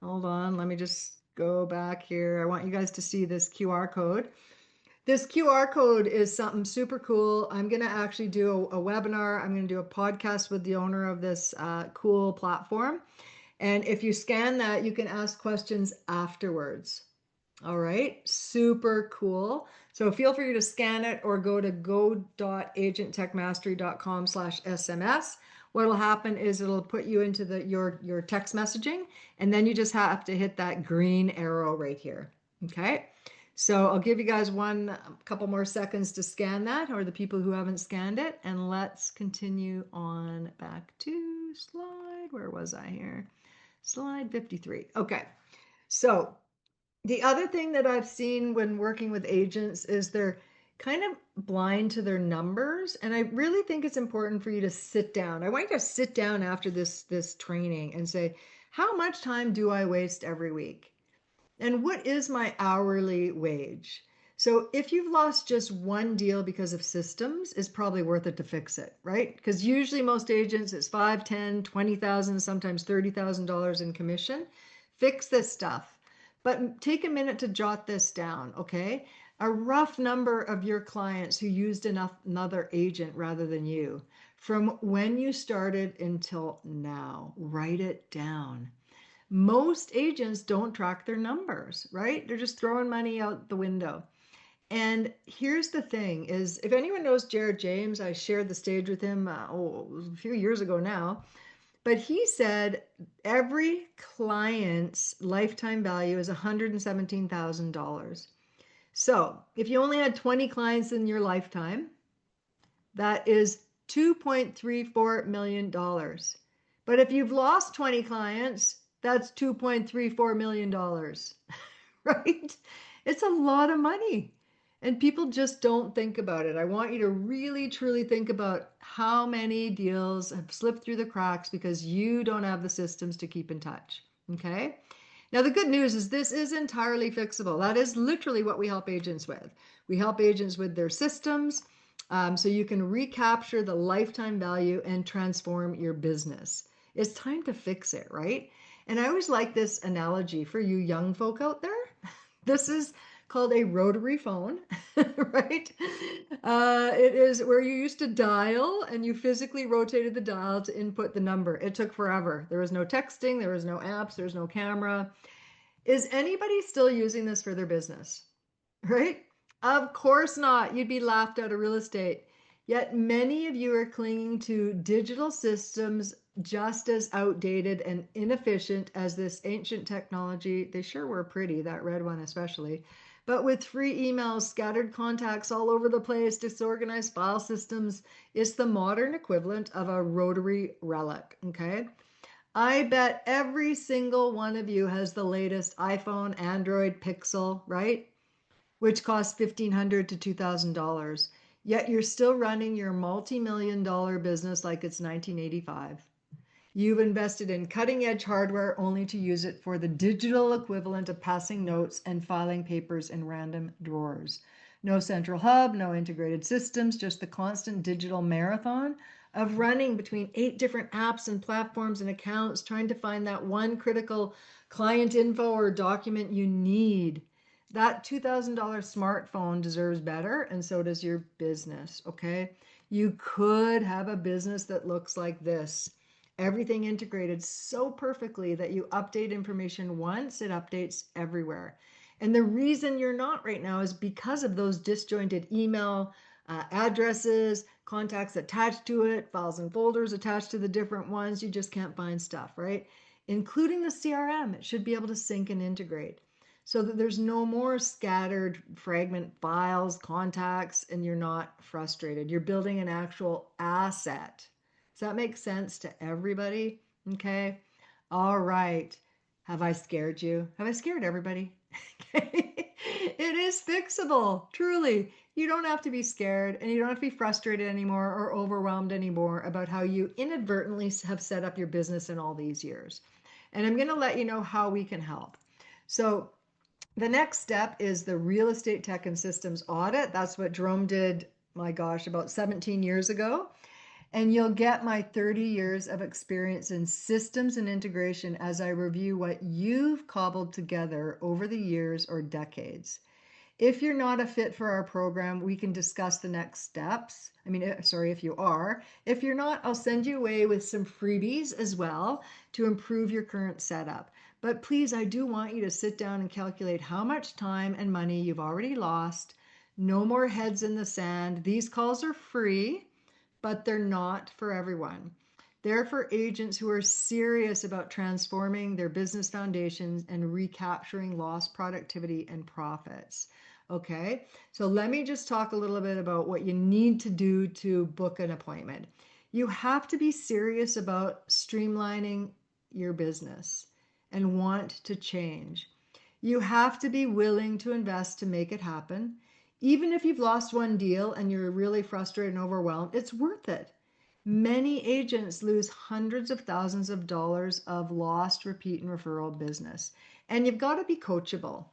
hold on, let me just go back here. I want you guys to see this QR code. This QR code is something super cool. I'm going to actually do a webinar. I'm going to do a podcast with the owner of this cool platform. And if you scan that, you can ask questions afterwards. All right, super cool. So feel free to scan it or go to go.agenttechmastery.com/SMS. What'll happen is it'll put you into your text messaging, and then you just have to hit that green arrow right here. Okay. So I'll give you guys a couple more seconds to scan that, or the people who haven't scanned it, and let's continue on back to where was I here? Slide 53. Okay. So the other thing that I've seen when working with agents is they're kind of blind to their numbers. And I really think it's important for you to sit down. I want you to sit down after this training and say, how much time do I waste every week? And what is my hourly wage? So if you've lost just one deal because of systems, it's probably worth it to fix it, right? Because usually most agents, it's 5, 10, 20,000, sometimes $30,000 in commission. Fix this stuff. But take a minute to jot this down, okay? A rough number of your clients who used another agent rather than you, from when you started until now. Write it down. Most agents don't track their numbers, right? They're just throwing money out the window. And here's the thing is, if anyone knows Jared James, I shared the stage with him a few years ago now. But he said every client's lifetime value is $117,000. So if you only had 20 clients in your lifetime, that is $2.34 million. But if you've lost 20 clients, that's $2.34 million, right? It's a lot of money. And people just don't think about it. I want you to really, truly think about how many deals have slipped through the cracks because you don't have the systems to keep in touch. Okay. Now, the good news is this is entirely fixable. That is literally what we help agents with. We help agents with their systems so you can recapture the lifetime value and transform your business. It's time to fix it, right? And I always like this analogy for you young folk out there. This is called a rotary phone, right? It is where you used to dial and you physically rotated the dial to input the number. It took forever. There was no texting, there was no apps, there was no camera. Is anybody still using this for their business, right? Of course not. You'd be laughed out of real estate. Yet many of you are clinging to digital systems just as outdated and inefficient as this ancient technology. They sure were pretty, that red one especially. But with free emails, scattered contacts all over the place, disorganized file systems, it's the modern equivalent of a rotary relic, okay? I bet every single one of you has the latest iPhone, Android, Pixel, right? Which costs $1,500 to $2,000. Yet you're still running your multi-million-dollar business like it's 1985. You've invested in cutting edge hardware only to use it for the digital equivalent of passing notes and filing papers in random drawers. No central hub, no integrated systems, just the constant digital marathon of running between 8 different apps and platforms and accounts, trying to find that one critical client info or document you need. That $2,000 smartphone deserves better, and so does your business, okay? You could have a business that looks like this. Everything integrated so perfectly that you update information once, it updates everywhere. And the reason you're not right now is because of those disjointed email addresses, contacts attached to it, files and folders attached to the different ones. You just can't find stuff, right? Including the CRM, it should be able to sync and integrate so that there's no more scattered fragment files, contacts, and you're not frustrated. You're building an actual asset. Does that make sense to everybody? Okay. All right. Have I scared you? Have I scared everybody? Okay. It is fixable, truly. You don't have to be scared and you don't have to be frustrated anymore or overwhelmed anymore about how you inadvertently have set up your business in all these years. And I'm going to let you know how we can help. So, the next step is the real estate tech and systems audit. That's what Jerome did, my gosh, about 17 years ago. And you'll get my 30 years of experience in systems and integration as I review what you've cobbled together over the years or decades. If you're not a fit for our program, we can discuss the next steps. Sorry, if you are. If you're not, I'll send you away with some freebies as well to improve your current setup. But please, I do want you to sit down and calculate how much time and money you've already lost. No more heads in the sand. These calls are free, but they're not for everyone. They're for agents who are serious about transforming their business foundations and recapturing lost productivity and profits. Okay, so let me just talk a little bit about what you need to do to book an appointment. You have to be serious about streamlining your business and want to change. You have to be willing to invest to make it happen. Even if you've lost one deal and you're really frustrated and overwhelmed, it's worth it. Many agents lose hundreds of thousands of dollars of lost repeat and referral business. And you've got to be coachable.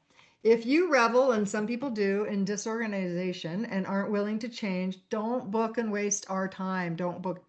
If you revel, and some people do, in disorganization and aren't willing to change, don't book and waste our time.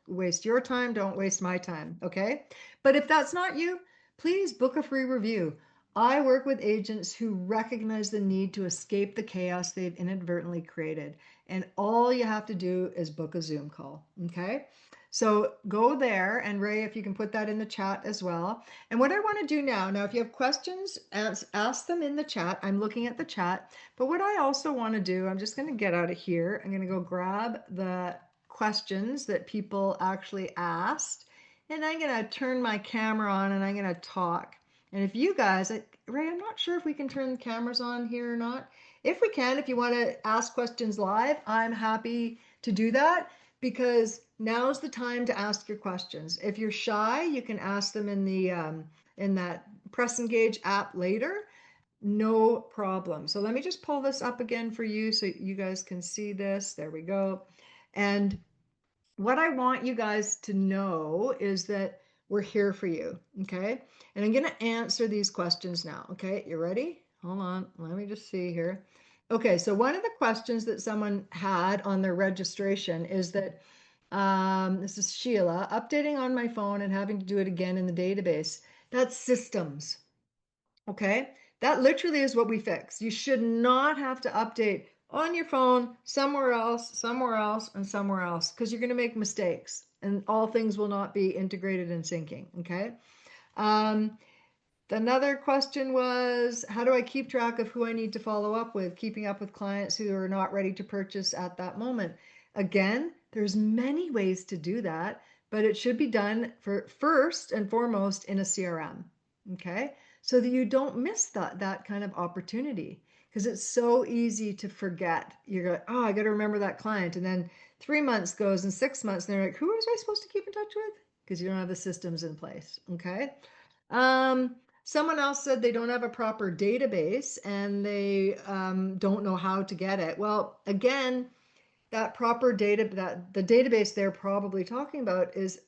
Waste your time. Don't waste my time. Okay. But if that's not you, please book a free review. I work with agents who recognize the need to escape the chaos they've inadvertently created. And all you have to do is book a Zoom call. Okay. So go there, and Ray, if you can put that in the chat as well. And what I want to do now, if you have questions, ask them in the chat. I'm looking at the chat. But what I also want to do, I'm just going to get out of here. I'm going to go grab the questions that people actually asked. And I'm going to turn my camera on and I'm going to talk. And if you guys, Ray, I'm not sure if we can turn the cameras on here or not. If we can, if you want to ask questions live, I'm happy to do that, because now's the time to ask your questions. If you're shy, you can ask them in that Press Engage app later. No problem. So let me just pull this up again for you so you guys can see this. There we go. And what I want you guys to know is that we're here for you, okay? And I'm going to answer these questions now, okay? You ready? Hold on. Let me just see here. Okay, so one of the questions that someone had on their registration is that this is Sheila, updating on my phone and having to do it again in the database. That's systems. Okay, that literally is what we fix. You should not have to update on your phone somewhere else, and somewhere else, because you're going to make mistakes and all things will not be integrated and syncing. Okay. Um, Another question was, how do I keep track of who I need to follow up with, keeping up with clients who are not ready to purchase at that moment? Again, there's many ways to do that, but it should be done first and foremost in a CRM, okay? So that you don't miss that kind of opportunity, because it's so easy to forget. You're going, oh, I got to remember that client. And then 3 months goes and 6 months, and they're like, who was I supposed to keep in touch with? Because you don't have the systems in place, okay? Someone else said they don't have a proper database and they don't know how to get it. Well, again, that proper data, that the database they're probably talking about is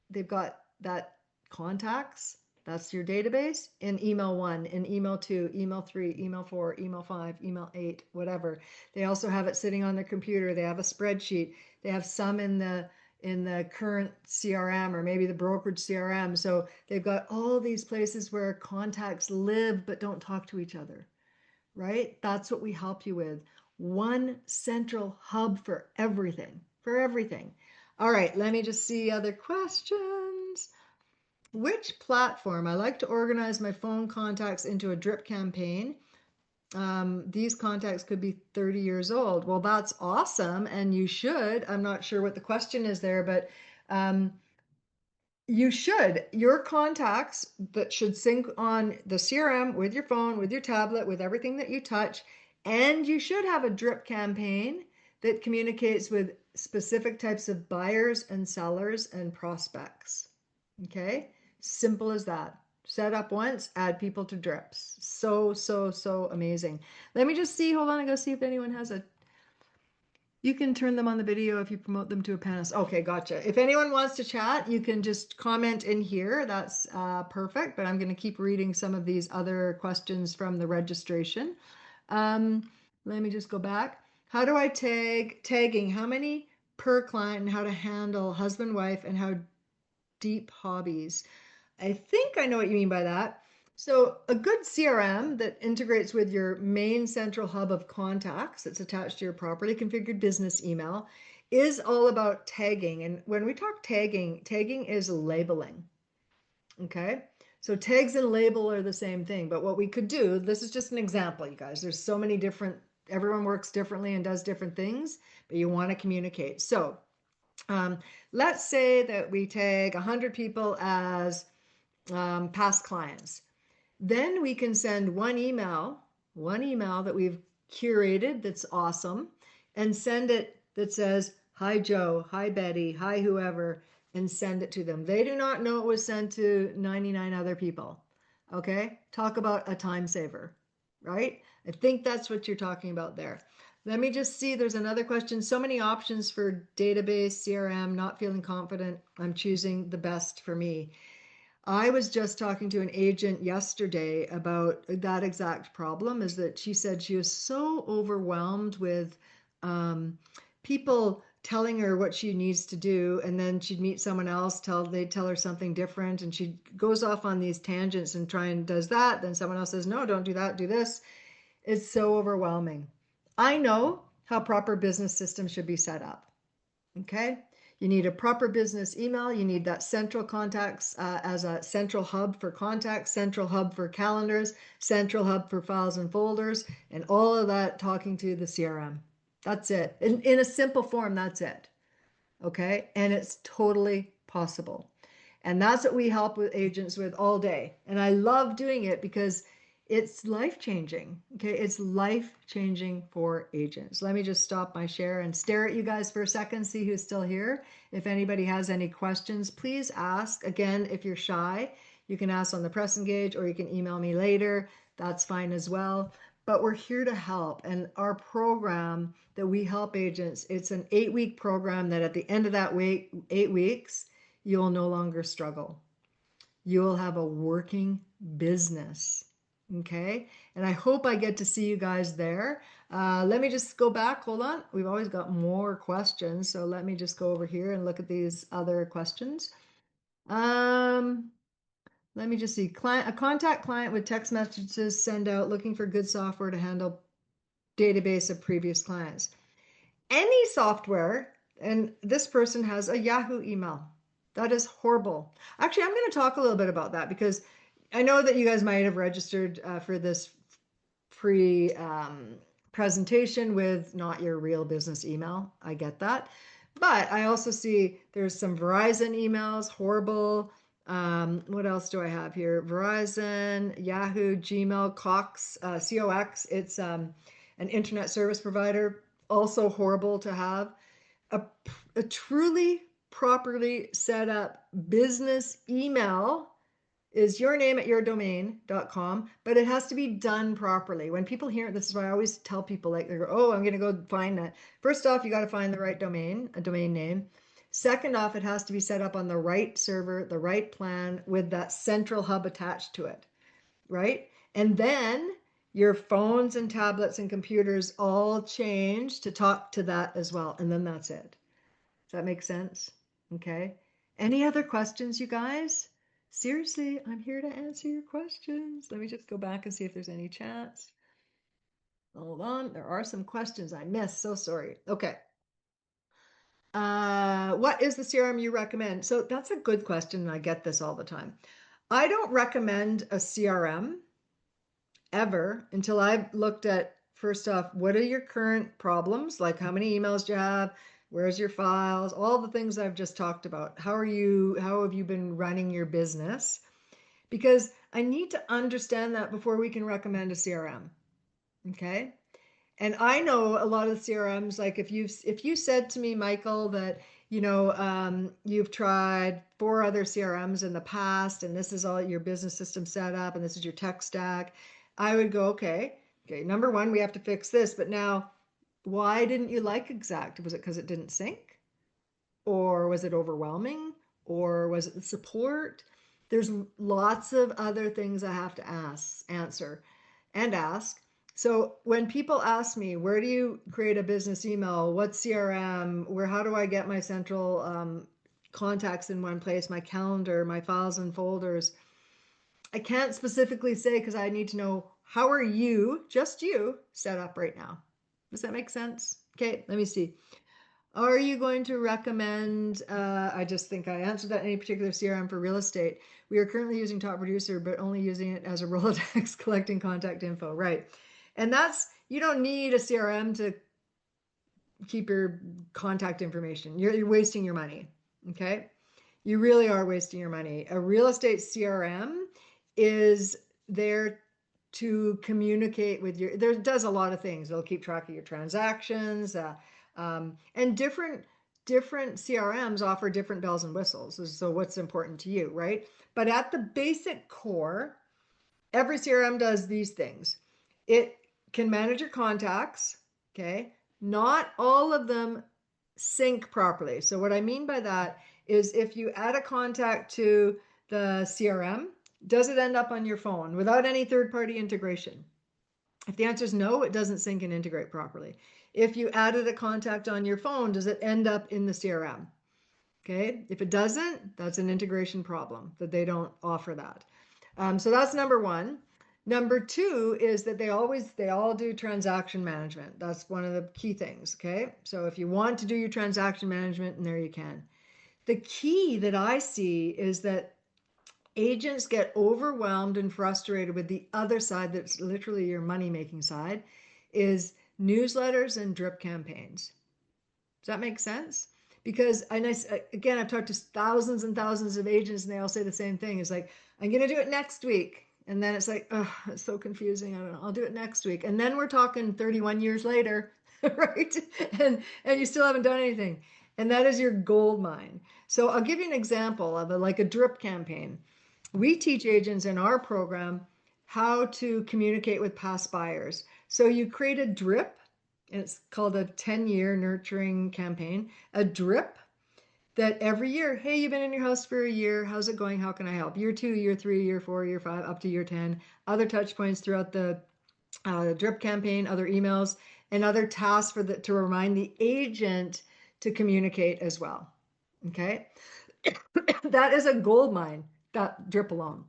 they've got that contacts, that's your database, in email 1, in email 2, email 3, email 4, email 5, email 8, whatever. They also have it sitting on their computer. They have a spreadsheet. They have some in the current CRM or maybe the brokerage CRM. So they've got all these places where contacts live but don't talk to each other, right? That's what we help you with. One central hub for everything, for everything. All right, let me just see other questions. Which platform? I like to organize my phone contacts into a drip campaign. These contacts could be 30 years old. Well, that's awesome, and you should. I'm not sure what the question is there, but um, you should. Your contacts that should sync on the CRM with your phone, with your tablet, with everything that you touch, and you should have a drip campaign that communicates with specific types of buyers and sellers and prospects. Okay? Simple as that. Set up once, add people to drips. So amazing. Let me just see. Hold on, I gotta see if anyone has a. You can turn them on the video if you promote them to a panelist. Okay, gotcha. If anyone wants to chat, you can just comment in here. That's perfect. But I'm going to keep reading some of these other questions from the registration. Let me just go back. How do I tagging? How many per client and how to handle husband, wife, and how deep hobbies? I think I know what you mean by that. So a good CRM that integrates with your main central hub of contacts that's attached to your properly configured business email is all about tagging. And when we talk tagging, tagging is labeling. Okay. So tags and label are the same thing. But what we could do, this is just an example, you guys. There's so many different, everyone works differently and does different things, but you want to communicate. So let's say that we tag 100 people as past clients. Then we can send one email that we've curated that's awesome, and send it that says, hi Joe, hi Betty, hi whoever, and send it to them. They do not know it was sent to 99 other people. Okay? Talk about a time saver, right? I think that's what you're talking about there. Let me just see. There's another question. So many options for database, CRM, not feeling confident. I'm choosing the best for me. I was just talking to an agent yesterday about that exact problem, is that she said she was so overwhelmed with people telling her what she needs to do, and then she'd meet someone else, they'd tell her something different, and she goes off on these tangents and does that, then someone else says, no, don't do that, do this. It's so overwhelming. I know how proper business systems should be set up. Okay. You need a proper business email. You need that central contacts as a central hub for contacts, central hub for calendars, central hub for files and folders, and all of that talking to the CRM. That's it. In a simple form, that's it. Okay. And it's totally possible. And that's what we help with agents with all day. And I love doing it because it's life-changing. Okay, it's life-changing for agents. Let me just stop my share and stare at you guys for a second, see who's still here. If anybody has any questions, please ask. Again, if you're shy, you can ask on the press engage or you can email me later. That's fine as well. But we're here to help. And our program that we help agents, it's an 8-week program that at the end of that week, 8 weeks, you'll no longer struggle. You will have a working business. Okay. And I hope I get to see you guys there. Let me just go back. Hold on. We've always got more questions. So let me just go over here and look at these other questions. Let me just see. A contact client with text messages send out looking for good software to handle database of previous clients. Any software, and this person has a Yahoo email. That is horrible. Actually, I'm going to talk a little bit about that because I know that you guys might have registered for this free presentation with not your real business email. I get that. But I also see there's some Verizon emails, horrible. What else do I have here? Verizon, Yahoo, Gmail, Cox, COX. It's an internet service provider. Also horrible to have. A truly properly set up business email is your name at yourdomain.com, but it has to be done properly. When people hear it, this is why I always tell people, like, they go, oh, I'm going to go find that. First off, you got to find the right domain, a domain name. Second off, it has to be set up on the right server, the right plan with that central hub attached to it, right? And then your phones and tablets and computers all change to talk to that as well. And then that's it. Does that make sense? Okay. Any other questions, you guys? Seriously, I'm here to answer your questions. Let me just go back and see if there's any chats. Hold on. There are some questions I missed. So sorry. Okay. What is the CRM you recommend? So that's a good question, and I get this all the time. I don't recommend a CRM ever until I've looked at, first off, what are your current problems? Like how many emails do you have? Where's your files? All the things I've just talked about. How have you been running your business? Because I need to understand that before we can recommend a CRM. Okay. And I know a lot of the CRMs, like if you said to me, Michael, that you've tried 4 other CRMs in the past, and this is all your business system set up, and this is your tech stack, I would go, okay, number one, we have to fix this. But now, why didn't you like Exact? Was it because it didn't sync? Or was it overwhelming? Or was it the support? There's lots of other things I have to answer and ask. So when people ask me, where do you create a business email? What CRM? How do I get my central contacts in one place, my calendar, my files and folders? I can't specifically say because I need to know, how are you, just you, set up right now? Does that make sense? Okay, let me see. Are you going to recommend, I just think I answered that, any particular CRM for real estate? We are currently using Top Producer, but only using it as a Rolodex collecting contact info, right? And you don't need a CRM to keep your contact information. You're wasting your money, okay? You really are wasting your money. A real estate CRM is there to communicate with there does a lot of things. It'll keep track of your transactions, and different CRMs offer different bells and whistles. So what's important to you, right? But at the basic core, every CRM does these things. It can manage your contacts, okay? Not all of them sync properly. So what I mean by that is if you add a contact to the CRM, does it end up on your phone without any third-party integration? If the answer is no, it doesn't sync and integrate properly. If you added a contact on your phone, does it end up in the CRM? Okay, if it doesn't, that's an integration problem that they don't offer that. So that's number one. Number two is that they all do transaction management. That's one of the key things. Okay, so if you want to do your transaction management, and there you can. The key that I see is that agents get overwhelmed and frustrated with the other side, that's literally your money making side, is newsletters and drip campaigns. Does that make sense? Because again, I've talked to thousands and thousands of agents, and they all say the same thing. It's like, I'm going to do it next week. And then it's like, oh, it's so confusing. I don't know. I'll do it next week. And then we're talking 31 years later, right? And you still haven't done anything. And that is your gold mine. So I'll give you an example of like a drip campaign. We teach agents in our program how to communicate with past buyers. So you create a drip, and it's called a 10-year nurturing campaign, a drip that every year, hey, you've been in your house for a year. How's it going? How can I help? Year 2, year 3, year 4, year 5, up to year 10. Other touch points throughout the drip campaign, other emails, and other tasks to remind the agent to communicate as well. Okay. That is a gold mine, that drip alone.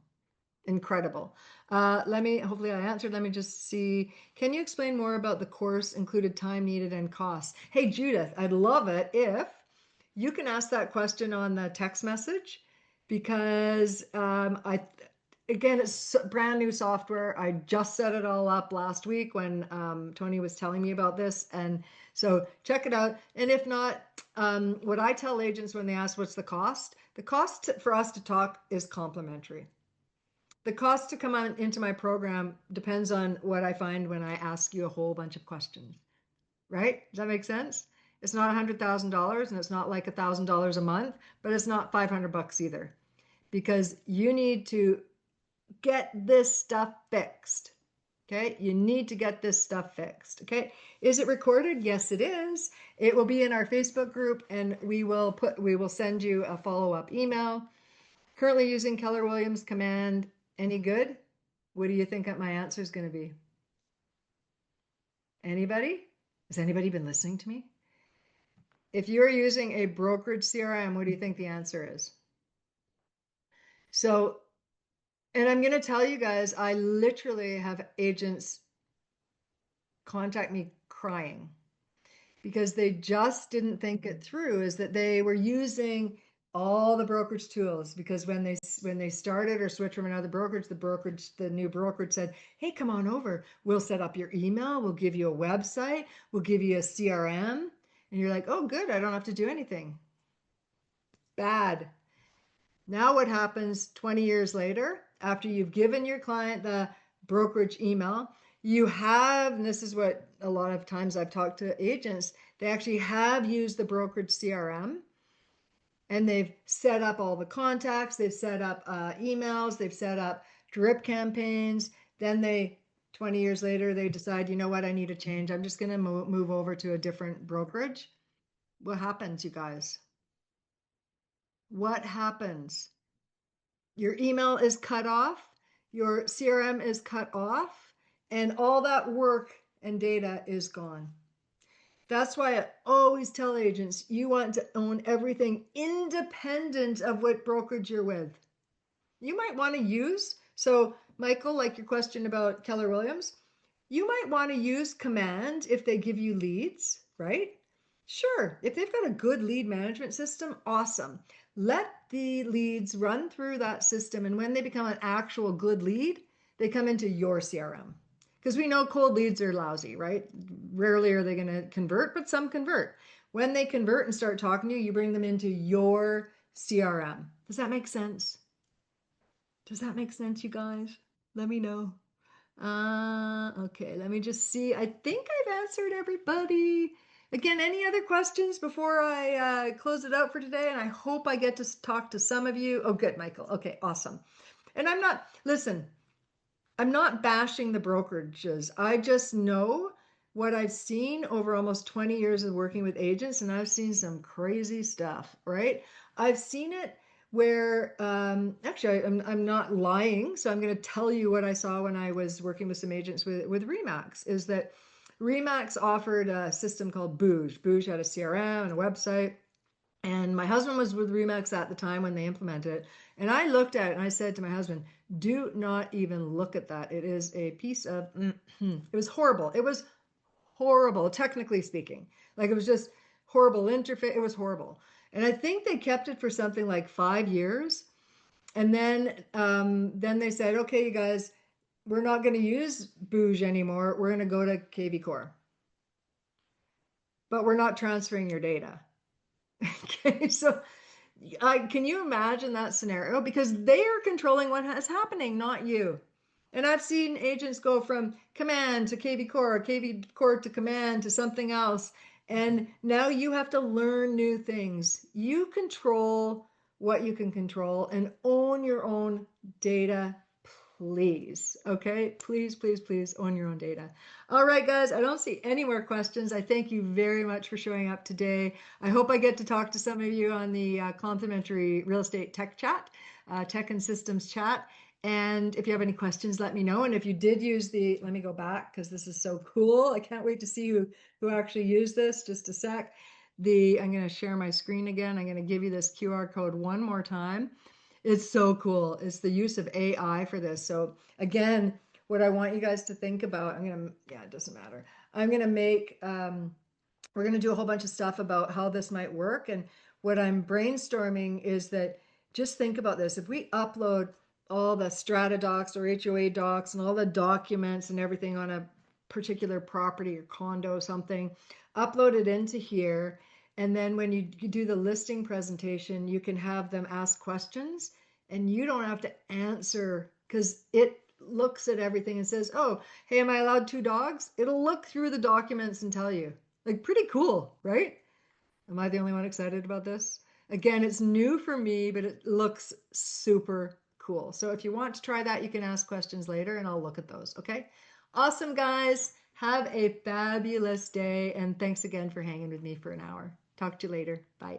Incredible. Hopefully I answered. Let me just see. Can you explain more about the course, included time needed and costs? Hey, Judith, I'd love it if you can ask that question on the text message, because again, it's brand new software. I just set it all up last week when Tony was telling me about this. And so check it out. And if not, what I tell agents when they ask what's the cost for us to talk is complimentary. The cost to come into my program depends on what I find when I ask you a whole bunch of questions, right? Does that make sense? It's not $100,000, and it's not like $1,000 a month, but it's not $500 either, because you need to get this stuff fixed. Okay, you need to get this stuff fixed. Okay, is it recorded? Yes, it is. It will be in our Facebook group, and we will send you a follow-up email. Currently using Keller Williams command. Any good? What do you think my answer is going to be? Anybody? Has anybody been listening to me? If you're using a brokerage CRM, what do you think the answer is? So, and I'm going to tell you guys, I literally have agents contact me crying because they just didn't think it through, is that they were using all the brokerage tools, because when they started or switched from another brokerage, the new brokerage said, hey, come on over, we'll set up your email, we'll give you a website, we'll give you a CRM. And you're like, oh good, I don't have to do anything. Bad. Now what happens 20 years later, after you've given your client the brokerage email, you have, and this is what a lot of times I've talked to agents, they actually have used the brokerage CRM, and they've set up all the contacts, they've set up emails, they've set up drip campaigns. Then 20 years later, they decide, you know what, I need a change. I'm just going to move over to a different brokerage. What happens, you guys? What happens? Your email is cut off, your CRM is cut off, and all that work and data is gone. That's why I always tell agents, you want to own everything independent of what brokerage you're with. You might want to use, so Michael, like your question about Keller Williams, you might want to use command if they give you leads, right? Sure, if they've got a good lead management system, awesome. Let the leads run through that system, and when they become an actual good lead, they come into your CRM. Because we know cold leads are lousy, right? Rarely are they going to convert, but some convert. When they convert and start talking to you, you bring them into your CRM. Does that make sense? Does that make sense, you guys? Let me know. Okay, let me just see. I think I've answered everybody. Again, any other questions before I close it out for today? And I hope I get to talk to some of you. Oh, good, Michael. Okay, awesome. And listen, I'm not bashing the brokerages. I just know what I've seen over almost 20 years of working with agents, and I've seen some crazy stuff, right? I've seen it where, actually, I'm not lying. So I'm going to tell you what I saw when I was working with some agents with Remax, is that Remax offered a system called Booge. Booge had a CRM and a website. And my husband was with Remax at the time when they implemented it. And I looked at it and I said to my husband, do not even look at that. It is a piece of, it was horrible. It was horrible, technically speaking. Like, it was just horrible interface. It was horrible. And I think they kept it for something like 5 years. And then they said, okay, you guys, we're not going to use Booge anymore. We're going to go to KV Core. But we're not transferring your data. Okay, so can you imagine that scenario? Because they are controlling what is happening, not you. And I've seen agents go from command to KV Core, KV Core to command to something else. And now you have to learn new things. You control what you can control and own your own data, please. Okay, please, please, please own your own data. All right, guys, I don't see any more questions. I thank you very much for showing up today. I hope I get to talk to some of you on the complimentary real estate tech chat, tech and systems chat. And if you have any questions, let me know. And if you did use let me go back because this is so cool. I can't wait to see who actually used this. Just a sec. I'm going to share my screen again. I'm going to give you this QR code one more time. It's so cool. It's the use of AI for this. So again, what I want you guys to think about, it doesn't matter. I'm going to make, we're going to do a whole bunch of stuff about how this might work. And what I'm brainstorming is that, just think about this. If we upload all the strata docs or HOA docs and all the documents and everything on a particular property or condo or something, upload it into here. And then when you do the listing presentation, you can have them ask questions and you don't have to answer, because it looks at everything and says, oh, hey, am I allowed 2 dogs? It'll look through the documents and tell you. Like, pretty cool, right? Am I the only one excited about this? Again, it's new for me, but it looks super cool. So if you want to try that, you can ask questions later and I'll look at those. Okay. Awesome, guys. Have a fabulous day. And thanks again for hanging with me for an hour. Talk to you later. Bye.